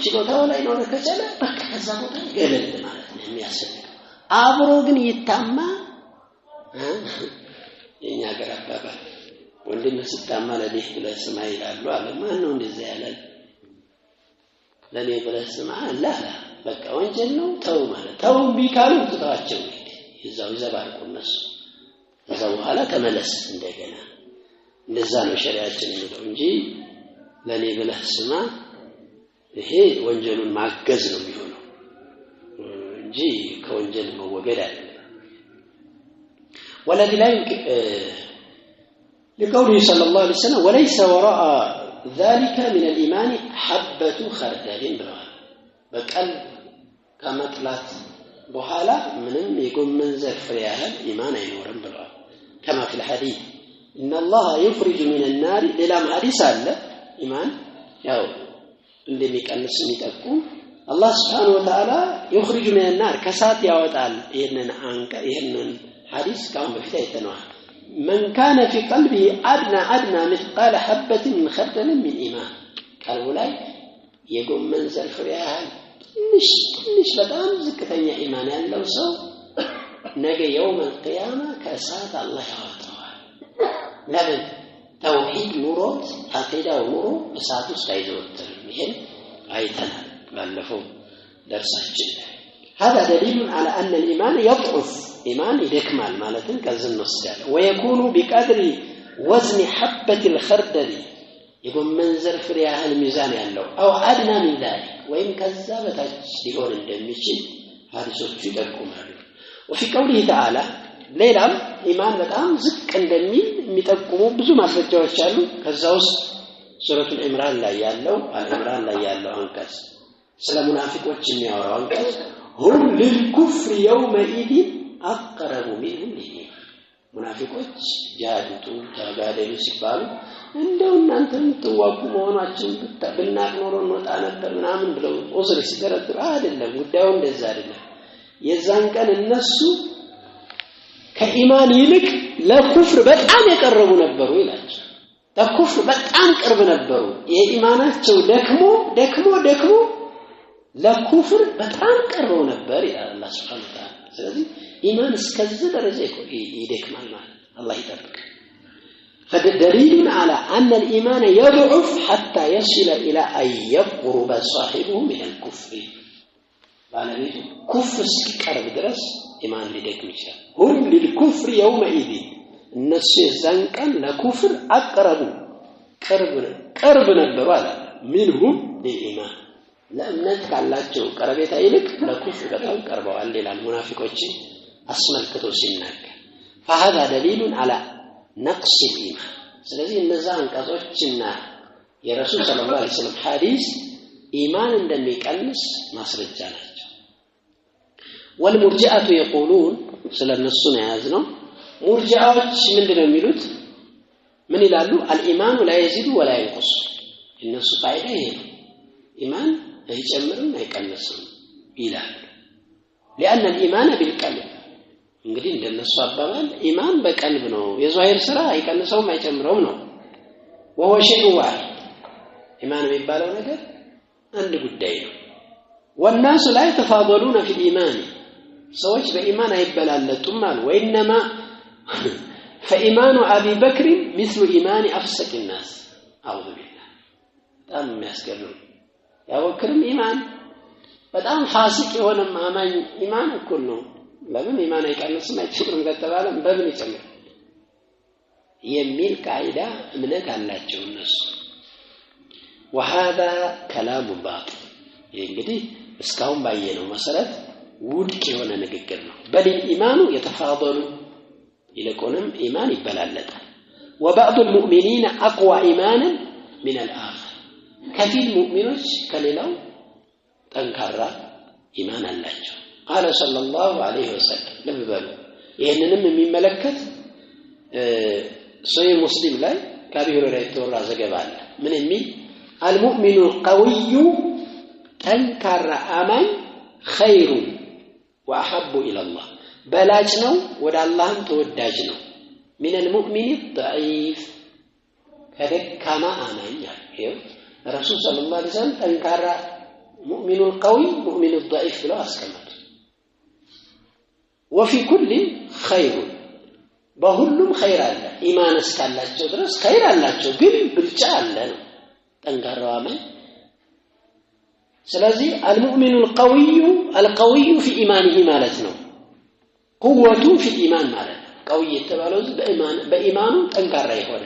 ችሎታው ላይ ኖር ከቻለ በቃ ከዛ ቦታ ገለል ማለት ነው የሚያስፈልግ አብሮ ግን ይታማ የኛ ገራባባ ወንድም ሲታማ ለዲህ ብለህ ስማ ይላሉ አለ ማን ነው እንደዛ ያለው ለኔ ብለህ ስማ አላህ በቃ ወንጀል ነው ተው ማለት ተው ቢካሉ ተታቸው ይዛው ይዘባርቁ እነሱ ከዛው በኋላ ተመለስ እንደገና እንደዛ ነው ሸሪዓችን የሚለው እንጂ ለኔ ብለህ ስማ ይሄ ወንጀሉን ማገዝ ነው የሚሆነው እንጂ ከወንጀል መወገድ አይደለም والذي لا يمكن لقوله صلى الله عليه وسلم وليس وراء ذلك من الإيمان حبة خردل بقلب كما طلعت بحالا منهم يقوم منزل فرياها الإيمان ينورن بلوال كما في الحديث إن الله يخرج من النار للام حديث الله إيمان ياو اللي ميكنس ميتقوم الله سبحانه وتعالى يخرج من النار كسات ياوطال يهنن عنك يهنن حديث كان بفتايتنا من كان في قلبه أدنى مثقال حبة من خردل من إيمان قالوا لا يقوم منزل فرياها مش በጣም ዝቅተኛ ኢማን ያለው ሰው ነገ يوم القيامة ከእሳት አላህ ያወጣዋል ለምን ተውሂድ ኑሮት አቂዳው ኑሮ እሳት ውስጥ አይዘወትርም ይሄን አይተናል ባለፈው ደርሳችን هذا دليل على أن الإيمان يضعف إيمان يدكمل معناته كذا نصدق ويكون بقدر وزن حبة الخردل يقوم منزل فريها الميزان ያለው أو أدنى من ذلك وإن كذبت ሊሆን እንደሚችል ሐዲሶቹ ይጠቁማሉ وفي قوله تعالى ሌላም ኢማን በጣም ዝቅ እንደሚል የሚጠቁሙ ብዙ ማስረጃዎች አሉ ከዛ ውስጥ ሱረቱል ኢምራን ላይ ያለው አልኢምራን ላይ ያለው አንቀጽ ስለ ሙናፊቆች የሚያወራው አንቀጽ هم للكفر يومئذ أقرب منهم للإيمان ሙናፊቆች ጃሃዱ ተጋደሉ ሲባሉ እንደው እናንተም ተዋቁ መሆናችን ብናቅ ኖሮ እንወጣ ነበር ምናምን ብለው ኦዝር ሲደረድሩ አይደለም ጉዳዩ እንደዛ አይደለም የዛን ቀን እነሱ ከኢማን ይልቅ ለኩፍር በጣም የቀረቡ ነበሩ ይላቸው ለኩፍር በጣም ቅርብ ነበሩ የኢማናቸው ደክሞ ለኩፍር በጣም ቀርበው ነበር ይላል አላህ Subhanahu Wa Ta'ala ስለዚህ ኢማን እስከዚህ ደረጃ ይደክማል ማለት አላህ ይጠብቅ فدليل على أن الإيمان يضعف حتى يصل إلى أن يقرب صاحبه من الكفر ባለቤቱ ኩፍር እስኪቀርብ ድረስ ኢማን ሊደክም ይችላል هم للكفر يومئذ እነሱ የዛን ቀን ለኩፍር አቀረቡ ቅርብ ነበሩ አለ منهم للإيمان ለእምነት ካላቸው ቀረቤታ ይልቅ ለኩፍር በጣም ቀርበዋል ይላል ሙናፊቆች አስመልክቶ ሲናገር فهذا دليل على نقص الإيمان ስለዚህ እነዛ አንቀጾችና የረሱል ሰለላሁ ዐለይሂ ወሰለም ሐዲስ ኢማን እንደሚቀንስ ማስረጃ ናቸው والمرجئه يقولون ስለነሱ ነው ያዝነው ሙርጂዓዎች ምንድነው የሚሉት ምን ይላሉ الإيمان لا يزيد ولا ينقص እነሱ ፋይዳ ይሄ ኢማን አይጨምርም አይቀንስም ይላል لأن الإيمان بالقلب እንግዲህ እንደነሱ አባባል ኢማን በቀልብ ነው የዛሂር ስራ አይቀንሰውም አይጨምረውም ነው وهو شيء واحد ኢማን የሚባለው ነገር አንድ ጉዳይ ነው والناس لا يتفاضلون في الإيمان ሰዎች በኢማን አይበላለጡም ማለት وإنما فإيمان أبي بكر مثل إيمان أفسق الناس أعوذ بالله በጣም የሚያስገርም ያወክርም ኢማን በጣም ፋሲቅ የሆነ ማማኝ ኢማን እኩል ነው ለምን ኢማን አይቀንስም አይጨምርም ከተባለ በምን ይጨምር የሚል ቃይዳ እምነት አላቸው እነሱ وهذا كلام باطل እንግዲህ እስካሁን ባየነው መሰረት ውድቅ የሆነ ንግግር ነው በል ኢማኑ የተፋضሉ ይልቁንም ኢማን ይበላለጣል وبعض المؤمنين أقوى إيمانا من الآخر ከፊል ሙእሚኖች ከሌላው ጠንካራ ኢማን አላቸው قال صلى الله عليه وسلم ለበሉ ይሄንንም የሚመለከት ሶሂህ ሙስሊም ላይ ከአቢ ሁረይራ የተወራ ዘገባ አለ ምን የሚል المؤمن القوي ጠንካራ አማኝ خير واحب الى الله በላጭ ነው ወደ አላህም ተወዳጅ ነው من المؤمن الضعيف ከደካማ አማኝ ይሄው ረሱል ሰለላሁ ዐለይሂ ወሰለም ጠንካራ ሙእሚኑል ቀዊ ሙእሚኑል ضعيف ብለው አስቀመጡ وفي كل خير በሁሉም ኸይር አለ ኢማን እስካላቸው ድረስ ኸይር አላቸው ግን ብልጫ አለ ነው ጠንካራው አማኝ ስለዚህ المؤمن القوي في ايمانه ማለት ነው قوته في الايمان ማለት قوي የተባለው በኢማኑ ጠንካራ የሆነ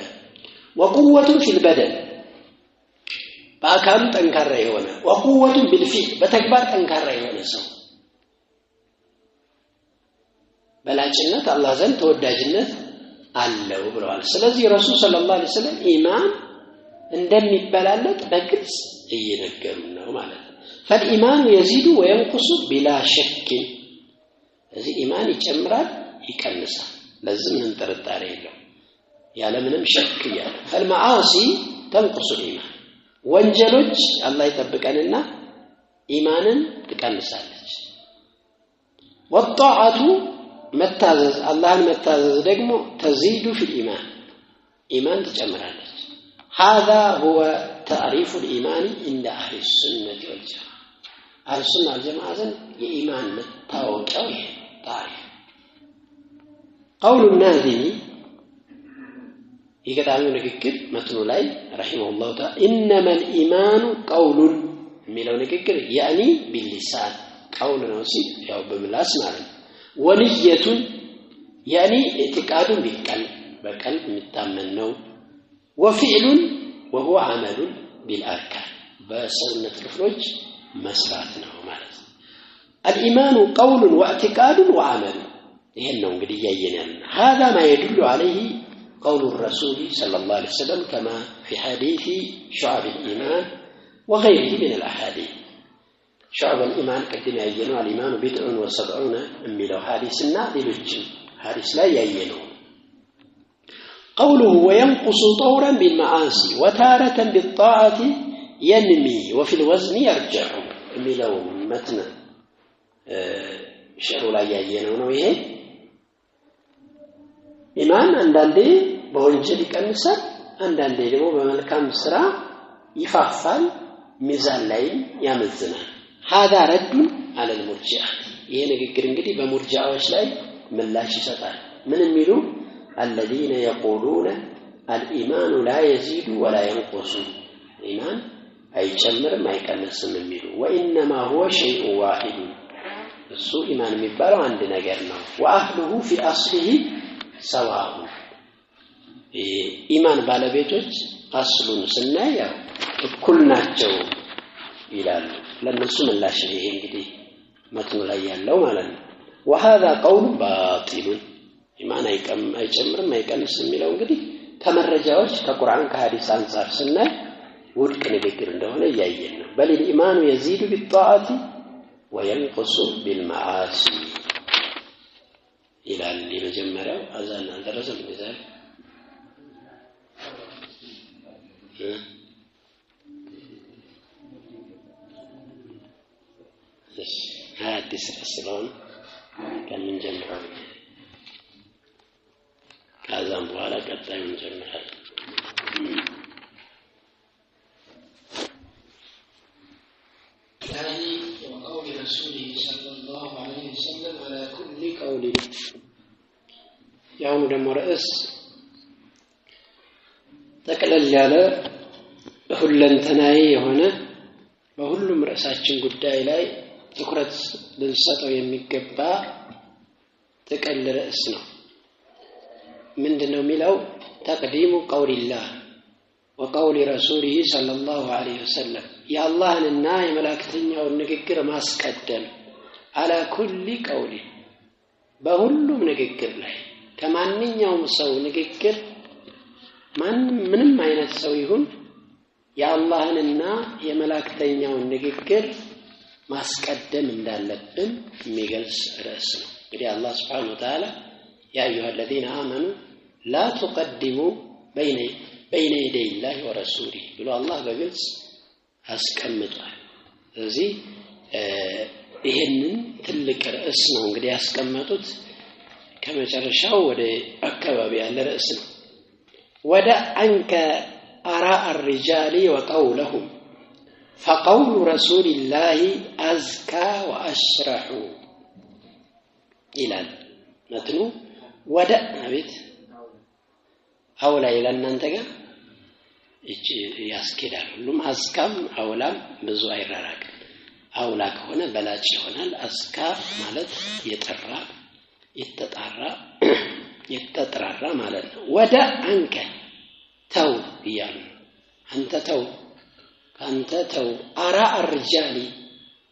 وقوته في البدن በአካሉ ጠንካራ የሆነ وقوته بالفعل በተግባር ጠንካራ የሆነ ሰው በላጭነት አላህ ዘንድ ተወዳጅነት አለው ብለዋል ስለዚህ ረሱል ሰለላሁ ዐለይሂ ወሰለም ኢማን እንደሚበላለጥ በግልጽ እየነገሩ ነው ማለት ነው فالإيمان يزيد وينقص بلا شك እዚህ ኢማን ይጨምራል ይቀንሳል ለዚህ ምን ጥርጣሬ የለው ያለ ምንም ሸክ ያለ فالمعاصي تنقص الإيمان ወንጀሎች አላህ ይጠብቀንና ኢማንን ትቀንሳለች والطاعة መታዘዝ አላህን መታዘዝ ደግሞ ተዚዱ في الإيمان ኢማን ትጨምራለች هذا هو تعريف الإيمان عند أهل السنة والجماعة أهل السنة والجماعة የኢማን መታወቂያው تعريف قول الناظم يقطعوا ንግግር መትኑ ላይ رحمه الله تعالى إنما الإيمان قول የሚለው ንግግር يعني باللسان قول ነው ሲል ያው በምላስ ማለት ونية يعني اعتقاد بالقلب በቀልብ የሚታመን ነው وفعل وهو عمل بالأركان በሰውነት ክፍሎች መስራት ነው ማለት ነው الإيمان قول واعتقاد وعمل ይሄን ነው እንግዲህ ያየናል هذا ما يدل عليه قول الرسول صلى الله عليه وسلم كما في حديث شعب الإيمان وغيره من الأحاديث شعب الإيمان قدم يعينوا الإيمان بدع و70 የሚለው ሐዲስና ሌሎችም ሐዲስ ላይ ያየነው قوله وينقص طورا بالمعاصي وتارة بالطاعة ينمي وفي الوزن يرجع የሚለው መትነ ሸሩ ላይ ያየነው ነው ይሄ ኢማን አንዳንዴ በወንጀል ይቀንሳል አንዳንዴ ደግሞ በመልካም ስራ ይፋፋል ሚዛን ላይ ያመዝናል هذا رد على المرجئة ይሄ ንግግር እንግዲህ በሙርጂዓዎች ላይ ምላሽ ይሰጣል ምን የሚሉ الذين يقولون الإيمان لا يزيد ولا ينقص إيمان አይጨምርም አይቀንስም የሚሉ وإنما هو شيء واحد እሱ ኢማን የሚባለው አንድ ነገር ነው وأهله في أصله سواء ኢማን ባለቤቶች አስሉን ስናይ እኩል ናቸው ይላሉ ለነሱ ምላሽ ነው ይሄ እንግዲህ መትኑ ላይ ያለው ማለት ነው وهذا قول باطل ኢማን አይጨምርም አይቀንስም የሚለው እንግዲህ ከመረጃዎች ከቁርአን ከሐዲስ አንፃር ስናይ ውድቅ ንግግር እንደሆነ ያያየን ነው بل الإيمان يزيد بالطاعة وينقص بالمعاصي ይላል የመጀመሪያው አዛን አልደረሰም ይዛል حديث السلام كان من جمعه هذا مبارا قطع من جمعه يعني وقول رسوله صلى الله عليه وسلم على كل قول يوم دم رأس تقلل ያለ ሁለንተናዬ የሆነ በሁሉም ራሳችን ጉዳይ ላይ ትኩረት ልንሰጠው የሚገባ ተቀል ርዕስ ነው ምንድነው የሚለው ተቅዲሙ ቀውሊላህ ወቀውሊ ረሱሊሂ ሰለላሁ ዐለይሂ ወሰለም የአላህንና የመላእክተኛውን ንግግር ማስቀደም አላ ኩሊ ቀውሊ በሁሉም ንግግር ላይ ከማንኛውም ሰው ንግግር ምንም አይነት ሰው ይሁን የአላህንና የመላእክተኛውን ንግግር ማስቀደም እንዳለብን የሚገልጽ ርዕስ ነው እንግዲህ አላህ Subhanahu Wa Ta'ala يا أيها الذين آمنوا لا تقدموا بين يدي الله ورسوله ብሎ አላህ በግልጽ አስቀምጧል ስለዚህ ይሄንን ትልቅ ርዕስ ነው እንግዲህ ያስቀመጡት ከመጨረሻው ወደ አካባቢ ያለ ርዕስ ነው ወደ አንከ آراء الرجال وقولهم فقول رسول الله أزكى وأشرح إلى መትኑ ወደ አቤት አውላ ይላል እናንተ ጋር እቺ ያስኬዳል ሁሉም አስካም አውላም ብዙ አይራራቅም አውላ ከሆነ በላጭ ይሆናል አስካ ማለት የጠራ የተጣራ የተጠራራ ማለት ነው ወደ አንከ ተው ይያል አንተ ተው ካንተ ተው አራ الرجال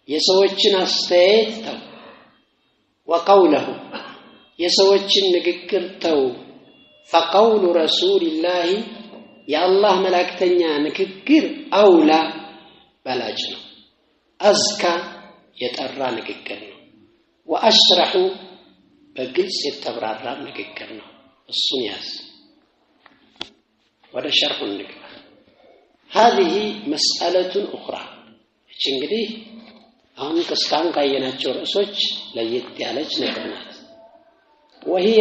የሰዎችን አስተያየት ተው ወቀውለሁ የሰዎችን ንግግር ተው فقول رسول الله يا الله መላእክተኛ ንግግር አውላ በላጭ ነው አዝካ የጠራ ንግግር ነው ወአሽራሁ በግልጽ የተብራራ ንግግር ነው እሱን ያዝ ወደ ሸርሑ ንግባ هذه مسألة أخرى እቺ እንግዲህ አሁን ከስካን ካየናቸው ርዕሶች ለየት ያለች ነገር ናት وهي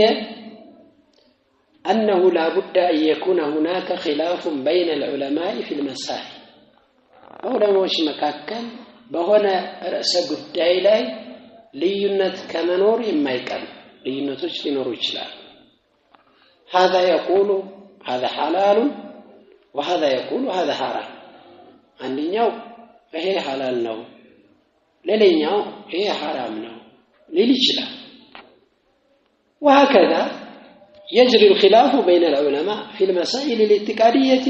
أنه لا بد أن يكون هناك خلاف بين العلماء في المسائل علماء مكاكل بهنا رأس ጉዳይ ላይ ልዩነት ከመኖር የማይቀር ልዩነቶች ሊኖሩ ይችላል هذا يقول هذا حلال وهذا يقول هذا حرام አንደኛው ይሄ حلال ነው ሌላኛው ይሄ حرام ነው ሊል ይችላል وهكذا يجري الخلاف بين العلماء في المسائل الاعتقادية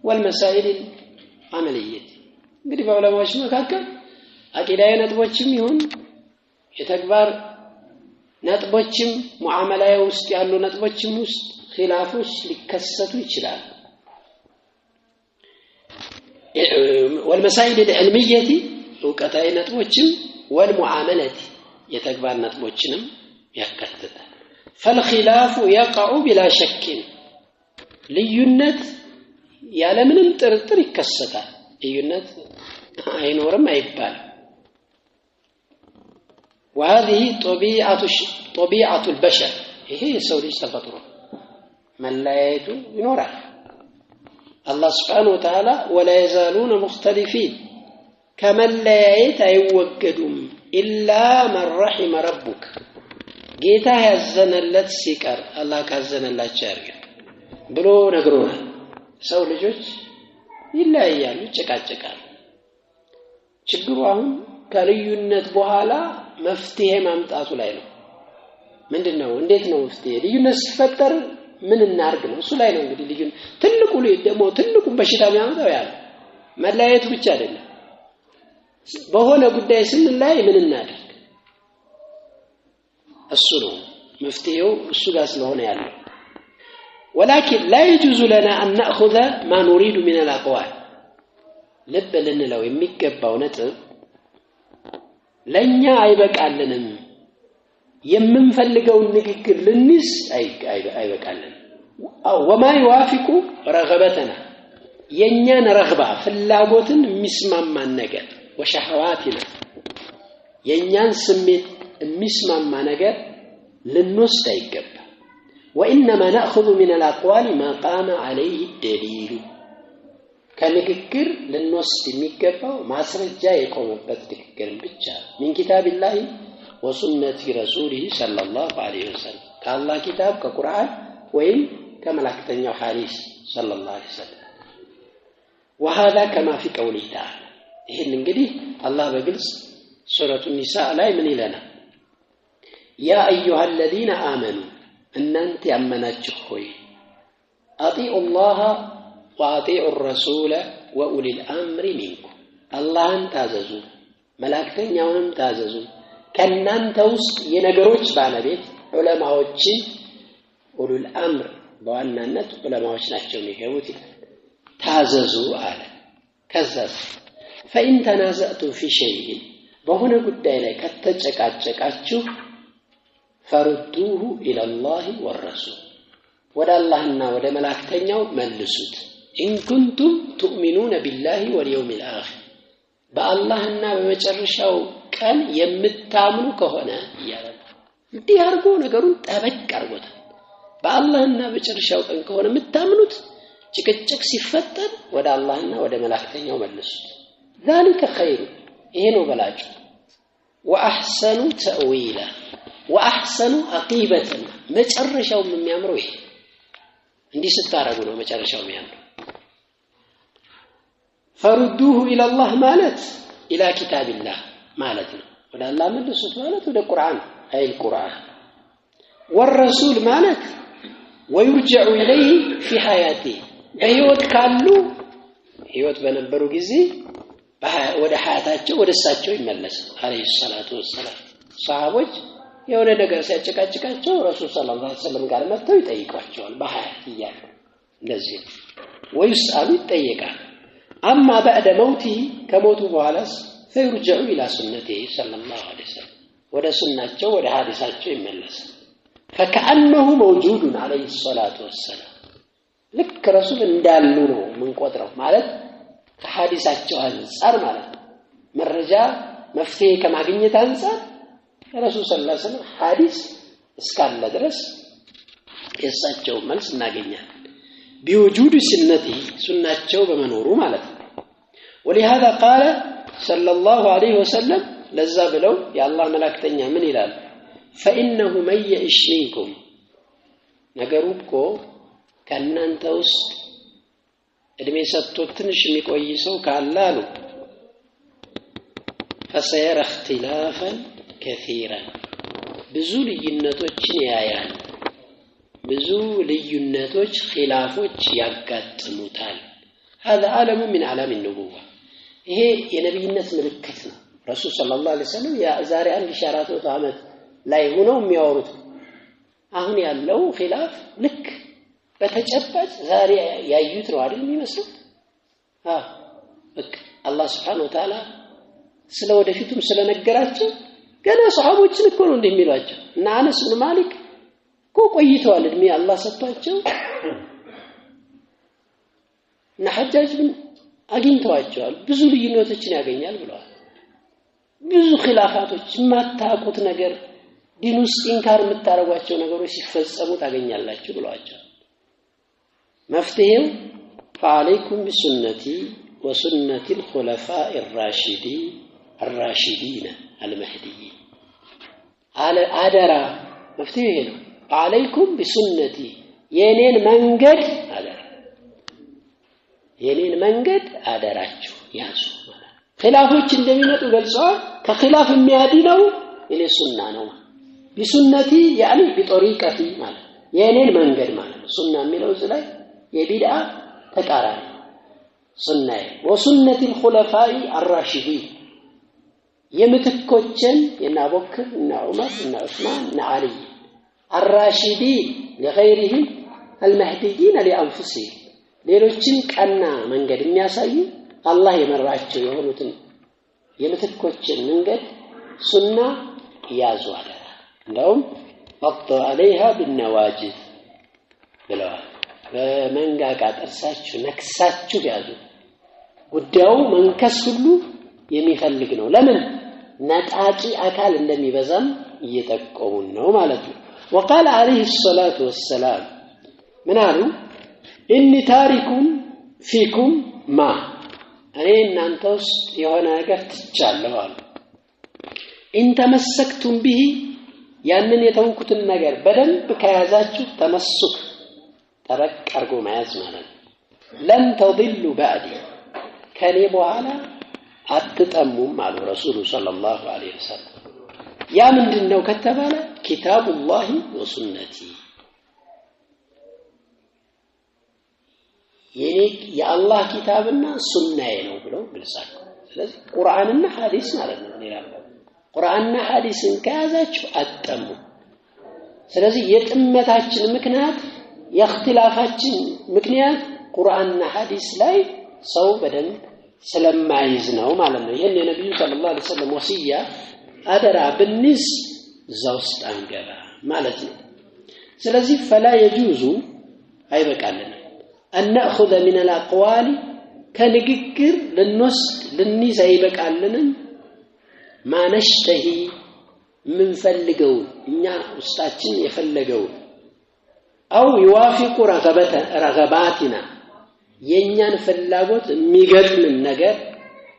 والمسائل العملية እንግዲህ በዑለማዎች መካከል አቂዳዊ ነጥቦችም ይሁን የተግባር ነጥቦችም ሙዓመላዊ ውስጥ ያሉ ነጥቦችም ውስጥ ኺላፎች ሊከሰቱ ይችላል والمسائل العلمية እውቀታዊ ነጥቦችም والمعاملة የተግባር ነጥቦችንም ያካትታል فالخلاف يقع بلا شك ልዩነት ያለ ምንም ጥርጥር ይከሰታል ልዩነት አይኖርም አይባል وهذه طبيعة البشر ይሄ የሰው ልጅ ተፈጥሮ መለያየቱ ይኖራል الله سبحانه وتعالى ولا يزالون مختلفين ከመለያየት አይወገዱም إلا من رحم ربك ጌታ ያዘነለት ሲቀር አላህ ካዘነላቸው ያርግ ብሎ ነግሮናል ሰው ልጆች ይለያያሉ ጨቃጨቃሉ ችግሩ አሁን ከልዩነት በኋላ መፍትሄ ማምጣቱ ላይ ነው ምንድነው እንዴት ነው መፍትሄ ልዩነት ሲፈጠር ምን እናርግ ነው እሱ ላይ ነው እንግዲህ ልዩነት ትልቁ በሽታ የሚያመጣው ያ መለያየቱ ብቻ አይደለም በሆነ ጉዳይ ስንላይ ምን እናድርግ እሱ ነው መፍትሄው እሱ ጋር ስለሆነ ያለው ولكن لا يجوز لنا أن نأخذ ما نريد من الأقوال ልብ ልንለው የሚገባው ነጥብ ለኛ አይበቃልንም የምንፈልገው ንግግር ልንስ አይበቃልንም وما يوافق رغبتنا የኛን ረግባ ፍላጎትን የሚስማማን ነገር ወሸህዋቲና የኛን ስሜት የሚስማማ ነገር ልንወስድ አይገባ وإنما نأخذ من الأقوال ما قام عليه الدليل ከንግግር ልንወስድ የሚገባው ማስረጃ የቆመበት ንግግር ብቻ من كتاب الله وسنة رسوله صلى الله عليه وسلم ከአላህ ኪታብ ከቁርአን ወይም ከመላእክተኛው ሐዲስ صلى الله عليه وسلم وهذا كما في قوله تعالى ይሄን እንግዲህ አላህ በግልጽ ሱረቱ ኒሳ ላይ ምን ይለናል يا أيها الذين آمنوا እናንተ ያመናችሁ ሆይ أطيعوا الله وأطيعوا الرسول وأولي الأمر منكم አላህን ታዘዙ መላእክተኛውንም ታዘዙ ከናንተ ውስጥ የነገሮች ባለቤት ዑለማዎችን ኡሉል አምር በዋናነት ዑለማዎች ናቸው የሚገቡት ታዘዙ አለ ከዛስ فإن تنازعتم في شيء በሆነ ጉዳይ ላይ ከተጨቃጨቃችሁ فردوه إلى الله والرسول ወደ አላህና ወደ መላእክተኛው መልሱት إن كنتم تؤمنون بالله واليوم الآخر በአላህና በመጨረሻው ቀን የምታምኑ ከሆነ ይያላል እንዲህ አርጎ ነገሩን ጠበቅ አርጎታል በአላህና በመጨረሻው ቀን ከሆነ የምታምኑት ጭቅጭቅ ሲፈጠር ወደ አላህና ወደ መላእክተኛው መልሱት ذلك خير ይሄ ነው በላጩ وأحسن تأويلا ወአህሰኑ አቂበተን መጨረሻውም የሚያምረው ይሄ እንዲህ ስታረጉ ነው መጨረሻው የሚያምረው ፈሩዱሁ ኢላላህ ማለት ኢላ ኪታቢላህ ማለት ነው ወደ አላህ መልሱት ማለት ወደ ቁርአን አይል ቁርአን ወረሱል ማለት ወይርጀዑ ኢለይሂ ፊ ሐያቲ በህይወት ካሉ ህይወት በነበሩ ጊዜ ወደ ሐያታቸው ወደ እሳቸው ይመለስ አለይሂ ሰላቱ ወሰላም ሰሃቦች የሆነ ነገር ሲያጨቃጭቃቸው ረሱል ሰለላሁ ዐለይሂ ወሰለም ጋር መጥተው ይጠይቋቸዋል በሐያት ይያሉ እንደዚህ ወይስአሉ ይጠየቃል አማ بعد موته ከሞቱ በኋላስ ፈይርጀዑ ኢላ ሱነቲ ሰለላሁ ዐለይሂ ወሰለም ወደ ሱናቸው ወደ ሐዲሳቸው ይመለስ فكأنه موجود عليه الصلاة والسلام ልክ ረሱል እንዳሉ ነው ምን ቆጥረው ማለት ከሐዲሳቸው አንፃር ማለት መረጃ መፍትሄ ከማግኘት አንፃር ረሱል ሰለላሁ ዐለይሂ ወሰለም ሐዲስ እስካለ ድረስ የሳቸው መልስ እናገኛለን بوجود سنته سنته بمنوره ማለት ነው ولهذا قال صلى الله عليه وسلم ለዛ ብለው የአላህ መላእክተኛ ምን ይላል فإنه من يعش منكم ነገሩ እኮ ከናንተ ውስጥ እድሜ ሰጥቶ ትንሽ የሚቆይ ሰው ካለ አሉ فسيرى اختلافا كثيرا ብዙ ልዩነቶችን ያያል ብዙ ልዩነቶች ኺላፎች ያጋጥሙታል هذا علم من علام النبوة ይሄ የነብይነት ምልክት ነው ረሱል ሰለላሁ ዐለይሂ ወሰለም ያ ዛሬ 1400 ዓመት ላይ ሆነው የሚያወሩት አሁን ያለው ኺላፍ ልክ በተጨባጭ ዛሬ ያዩት ነው አይደል የሚመስለው በቃ አላህ Subhanahu Wa Ta'ala ስለወደፊቱም ስለነገራቸው ገና ሱሐቦችን እኮ ነው እንደሚሏቸው እና አነስ ብን ማሊክ ቆይተዋል እድሜ አላህ ሰጥቷቸው እና ሐጃጅ ብን አግኝተዋቸዋል ብዙ ልዩነቶችን ያገኛል ብለዋል ብዙ ኺላፋቶች ማታቁት ነገር ዲን ውስጥ ኢንካር የምታረጓቸው ነገሮች ሲፈጸሙ ታገኛላችሁ ብለዋቸው መፍትሄው فعليكم بسنتي وسنة الخلفاء الراشدين المهديين على أدرى مفتوح له عليكم بسنتي ينين منجد أدرى ينين منجد أدراتشو ياسو خلافوች እንደሚመጡ ገልጸዋል ከخلاف የሚያድነው እኔ ሱና ነው بسنتي يعني بطريقتي ማለት የኔን መንገድ ማለት ሱና የሚለው ላይ የቢድዓ ተቃራኒ ሱናዬ وسنة الخلفاء الراشدين የምትኮችን የና አቡበክር እና ዑመር እና ዑስማን እና አሊ الراشدين لغيرهم المهديين لانفسهم ሌሎችን ቀና መንገድ የሚያሳዩ አላህ የመራቸው የሆኑትን የምትኮችን መንገድ ሱና ያዟል እንደውም ወቅቱ عليها بالنواجذ ብለዋል በመንጋጋ ጥርሳችሁ ነክሳችሁ ያዙ ጉዳዩ መንከስ ሁሉ የሚፈልግ ነው ለምን ነጣቂ አካል እንደሚበዛም እየተቆሙን ነው ማለት ነው وقال عليه الصلاه والسلام من قالوا اني تارك فيكم ما እኔ እናንተ ውስጥ የሆነ ነገር ትቻለሁ አሉ ان تمسكتم به ያንን የተንኩትን ነገር በደንብ ከያዛችሁ ተመስክ ተረቅ አርጎ መያዝ ማለት ለም ተضلوا بعدي ከኔ በኋላ አትጠሙም አሉ ረሱሉ ሰለላሁ ዐለይሂ ወሰለም ያ ምንድነው ከተባለ ኪታቡላሂ ወሱነቲ የኔ የአላህ ኪታብና ሱናዬ ነው ብለው ግልጻሉ ስለዚህ ቁርአንና ሐዲስ ማለት ነው ሌላ ቁርአንና ሐዲስን ከያዛችሁ አትጠሙ ስለዚህ የጥመታችን ምክንያት የእክትላፋችን ምክንያት ቁርአንና ሐዲስ ላይ ሰው በደንብ ስለማይዝ ነው ማለት ነው ይሄን የነብዩ ሰለላሁ ዐለይሂ ወሰለም ወሲያ አደራ ብንስ ዘውስጥ አንገባ ማለት ነው ስለዚህ فلا يجوز አይበቃልን ان ناخذ من الاقوال ከንግግር ልንወስድ ልንይዝ አይበቃልንም ما نشتهي من ፈልገው እኛ ውስጣችን የፈለገው او يوافق رغباتنا የኛን ፍላጎት የሚገጥምን ነገር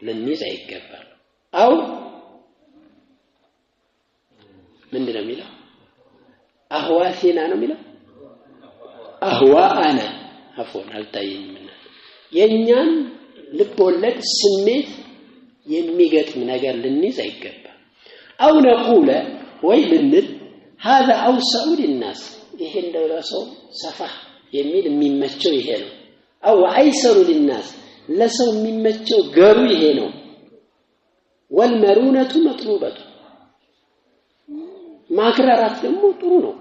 ልንይዝ አይገባም አው ምንድነው የሚለው አህዋሲና ነው የሚለው አህዋአና አፎን አልታየኝም የኛን ልቦለድ ስሜት የሚገጥም ነገር ልንይዝ አይገባ አው ነቁለ ወይ ልንል هذا اوسع للناس ይሄ እንደው ለሰው ሰፋ የሚል የሚመቸው ይሄ ነው አው አይሰሩ للناس ለሰው የሚመቸው ገሩ ይሄ ነው والمرونه مطلوبه ማክራራት ደግሞ ጥሩ ነው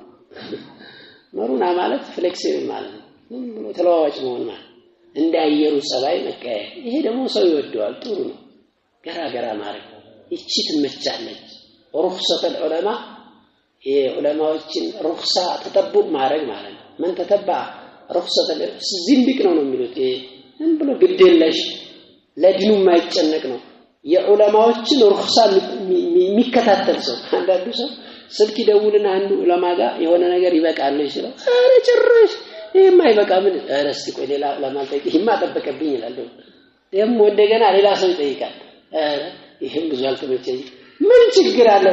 መሩና ማለት ፍሌክሲብል ማለት ነው ተለዋዋጭ መሆን ማለት እንዳየሩ ጸባይ መቀየር ይሄ ደግሞ ሰው ይወደዋል ጥሩ ነው ገራገራ ማለት እቺ ትመቻለች ሩخصه العلماء የዑለማዎችን ሩخص ተጠብቅ ማድረግ ማለት ነው ምን ተተባ ሩخصه ዝንድቅ ነው የሚሉት ምን ብሎ ግዴለሽ ለዲኑ የማይጨነቅ ነው የዑለማዎችን ሩخص የሚከታተል ሰው አንዳንዱ ሰው ስልክ ይደውልና አንዱ ዑለማ ጋር የሆነ ነገር ይበቃል ነው ይችላል አረ ጭራሽ ይሄማ ይበቃ ምን አረስቲ ቆይ ሌላ ለማልጠይቅ ይሄማ ተጠበቀብኝ ይላል ደግሞ እንደገና ሌላ ሰው ይጠይቃል ይሄም ብዙ አልተመቸኝ ምን ችግር አለ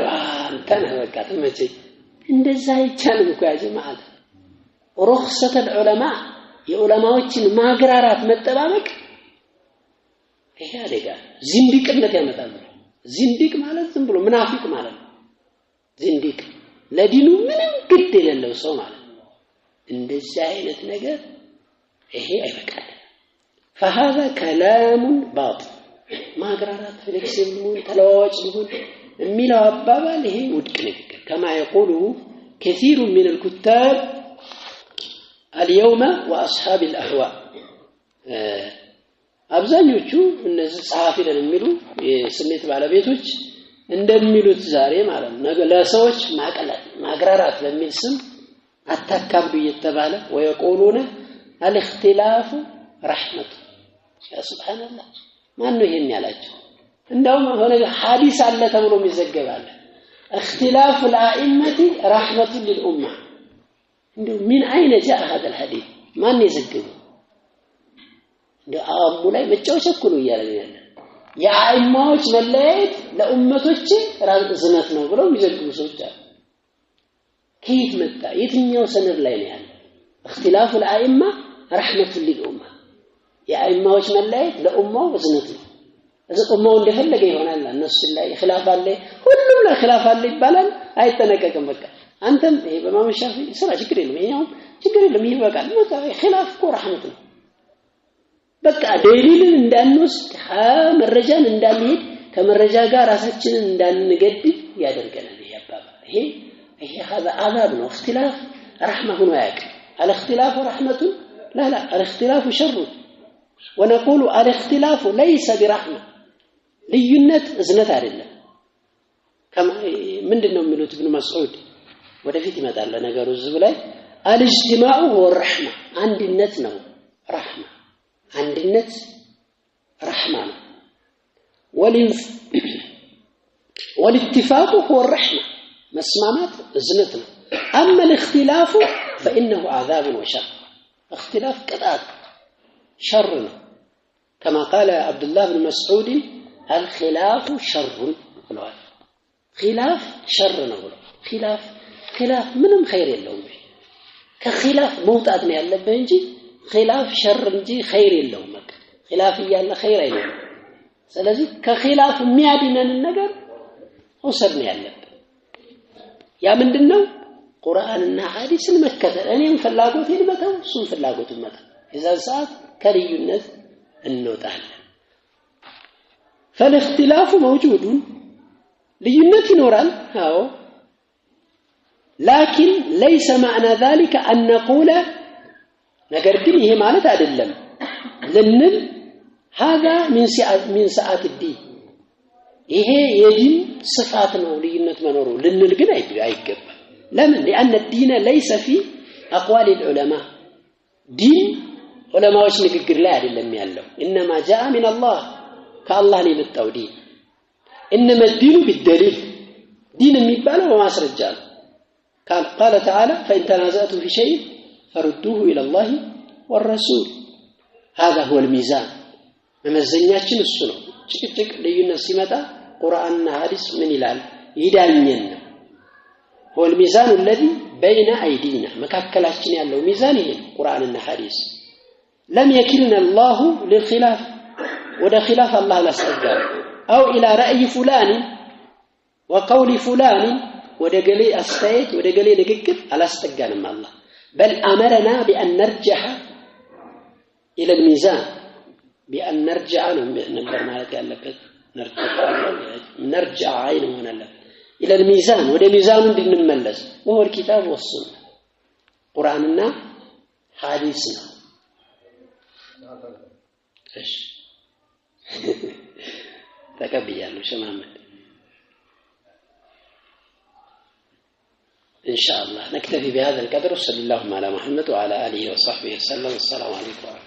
አንተ ነህ በቃ ተመቸኝ እንደዛ ይቻላል እኮ ያጀማዓት ሩخصه العلماء የዑለማዎችን ማግራራት መጠባበቅ ይሄ አደጋ ዝንድቅነት ያመጣል ዝንድቅ ማለት ዝም ብሎ ሙናፊቅ ማለት ነው ዝንድቅ ለዲኑ ምንም ግድ የሌለው ሰው ማለት እንደዚህ አይነት ነገር ይሄ አይበቃል فهذا كلام باطل ማግራራት ፍሌክሲብል ተለዋዋጭ ሊሆን የሚለው አባባል ይሄ ውድቅ ንግግር كما يقوله كثير من الكتاب اليوم واصحاب الاهواء አብዛኞቹ እነዚህ ጸሐፊ ነን የሚሉ የስሜት ባለቤቶች እንደሚሉት ዛሬ ማለት ነው ለሰዎች ማቀላት ማግራራት በሚል ስም አታካብዱ እየተባለ ወይቆሉነ الاختلاف رحمه يا سبحان الله ማን ነው ይሄን ያላችሁ እንደውም ሆነ ሐዲስ አለ ተብሎ ይዘገባል اختلاف الائمه رحمه للامه እንደው ምን አይነ جاء هذا الحديث ማን ይዘገበው እንደው አሙ ላይ መጫወቸኩሉ ይያለ የአይማዎች መለየት ለኡመቶች ራዝነት ነው ብለው ይዘግቡ ሰዎች አሉ كيف መጣ የትኛው ሰነድ ላይ ነው ያለው اختلاف الائمه رحمه للامه የአይማዎች መለየት ለኡማው ዝነት ነው እዘኡማው እንደፈለገ ይሆናል እነሱ ላይ خلاف አለ ሁሉም ላይ خلاف አለ ይባላል አይተነቀቀም በቃ አንተም ይሄ በማመሻፊ ስራ ችግር የለም ይሄው ችግር የለም ይሄ በቃ خلاف እኮ ረህመት ነው በቃ ደሊልን እንዳንወስድ መረጃን እንዳንሄድ ከመረጃ ጋር ራሳችንን እንዳንገድብ ያደርገናል ያባባ ይሄ هذا عذاب ነው اختلاف رحمه وياك الاختلاف رحمه لا الاختلاف شر ونقول الاختلاف ليس برحمه ልዩነት እዝነት አይደለም ምንድነው የሚሉት ኢብኑ መስዑድ ወደፊት ይመጣል ነገሩ እዚህ ላይ الاجتماع هو الرحمه አንድነት ነው رحمه አንድነት رحمه ነው والاتفاق هو الرحمه مسمامات እዝነት ነው اما الاختلاف فانه عذاب وشر اختلاف قطعه شر كما قال عبد الله بن مسعود الخلاف شر قالوا خلاف شر ነው خلاف ምንም خير የለውም ከخلاف መውጣት ነው ያለበት እንጂ خلاف شر እንጂ خير የለውም خلاف ያለ خير አይኖርም ስለዚህ ከخلاف የሚያድነን ነገር ወሰድ ነው ያለበት ያ ምንድነው ቁርአንና ሐዲስን መከተል እኔም ፍላጎቴን መተው እሱም ፍላጎቱን መተው የዛን ሰዓት ከልዩነት እንወጣለን فالاختلاف موجود ልዩነት ይኖራል አዎ لكن ليس معنى ذلك أن نقول ነገር ግን ይሄ ማለት አይደለም ለምን هذا من سعة الدين ይሄ የዲን صفات ነው ልዩነት መኖሩ ልንል ግን አይገባ ለምን لأن الدين ليس في أقوال العلماء دين ዑለማዎች ንግግር ላይ አይደለም ያለው انما جاء من الله كالله ነው የመጣው ዲን انما الدين بالدليل دين የሚባለው በማስረጃ ነው قال تعالى فإن تنازعتم في شيء فردوه إلى الله والرسول هذا هو الميزان መመዘኛችን እሱ ነው ጭቅጭቅ ልዩነት ሲመጣ ቁርአንና ሐዲስ ምን ይላል ይዳኘን هو الميزان الذي بين أيدينا مكاكلاتنا يالله ميزانه قرآن الحديث لم يكلنا الله للخلاف وده خلاف الله لا استقال أو إلى رأي فلان وقول فلان وده قلي أستيت وده قلي نقكر على استقال مع الله بل أمرنا بأن نرجع إلى الميزان بأن نرجع نقدر مالك قال نرجع عين ونلف إلى الميزان وده ميزان نملس وهو الكتاب والسنة قرآننا حديثنا إيش تكبي يا شو محمد إن شاء الله نكتفي بهذا القدر وصلى الله على محمد وعلى آله وصحبه وسلم. السلام عليكم.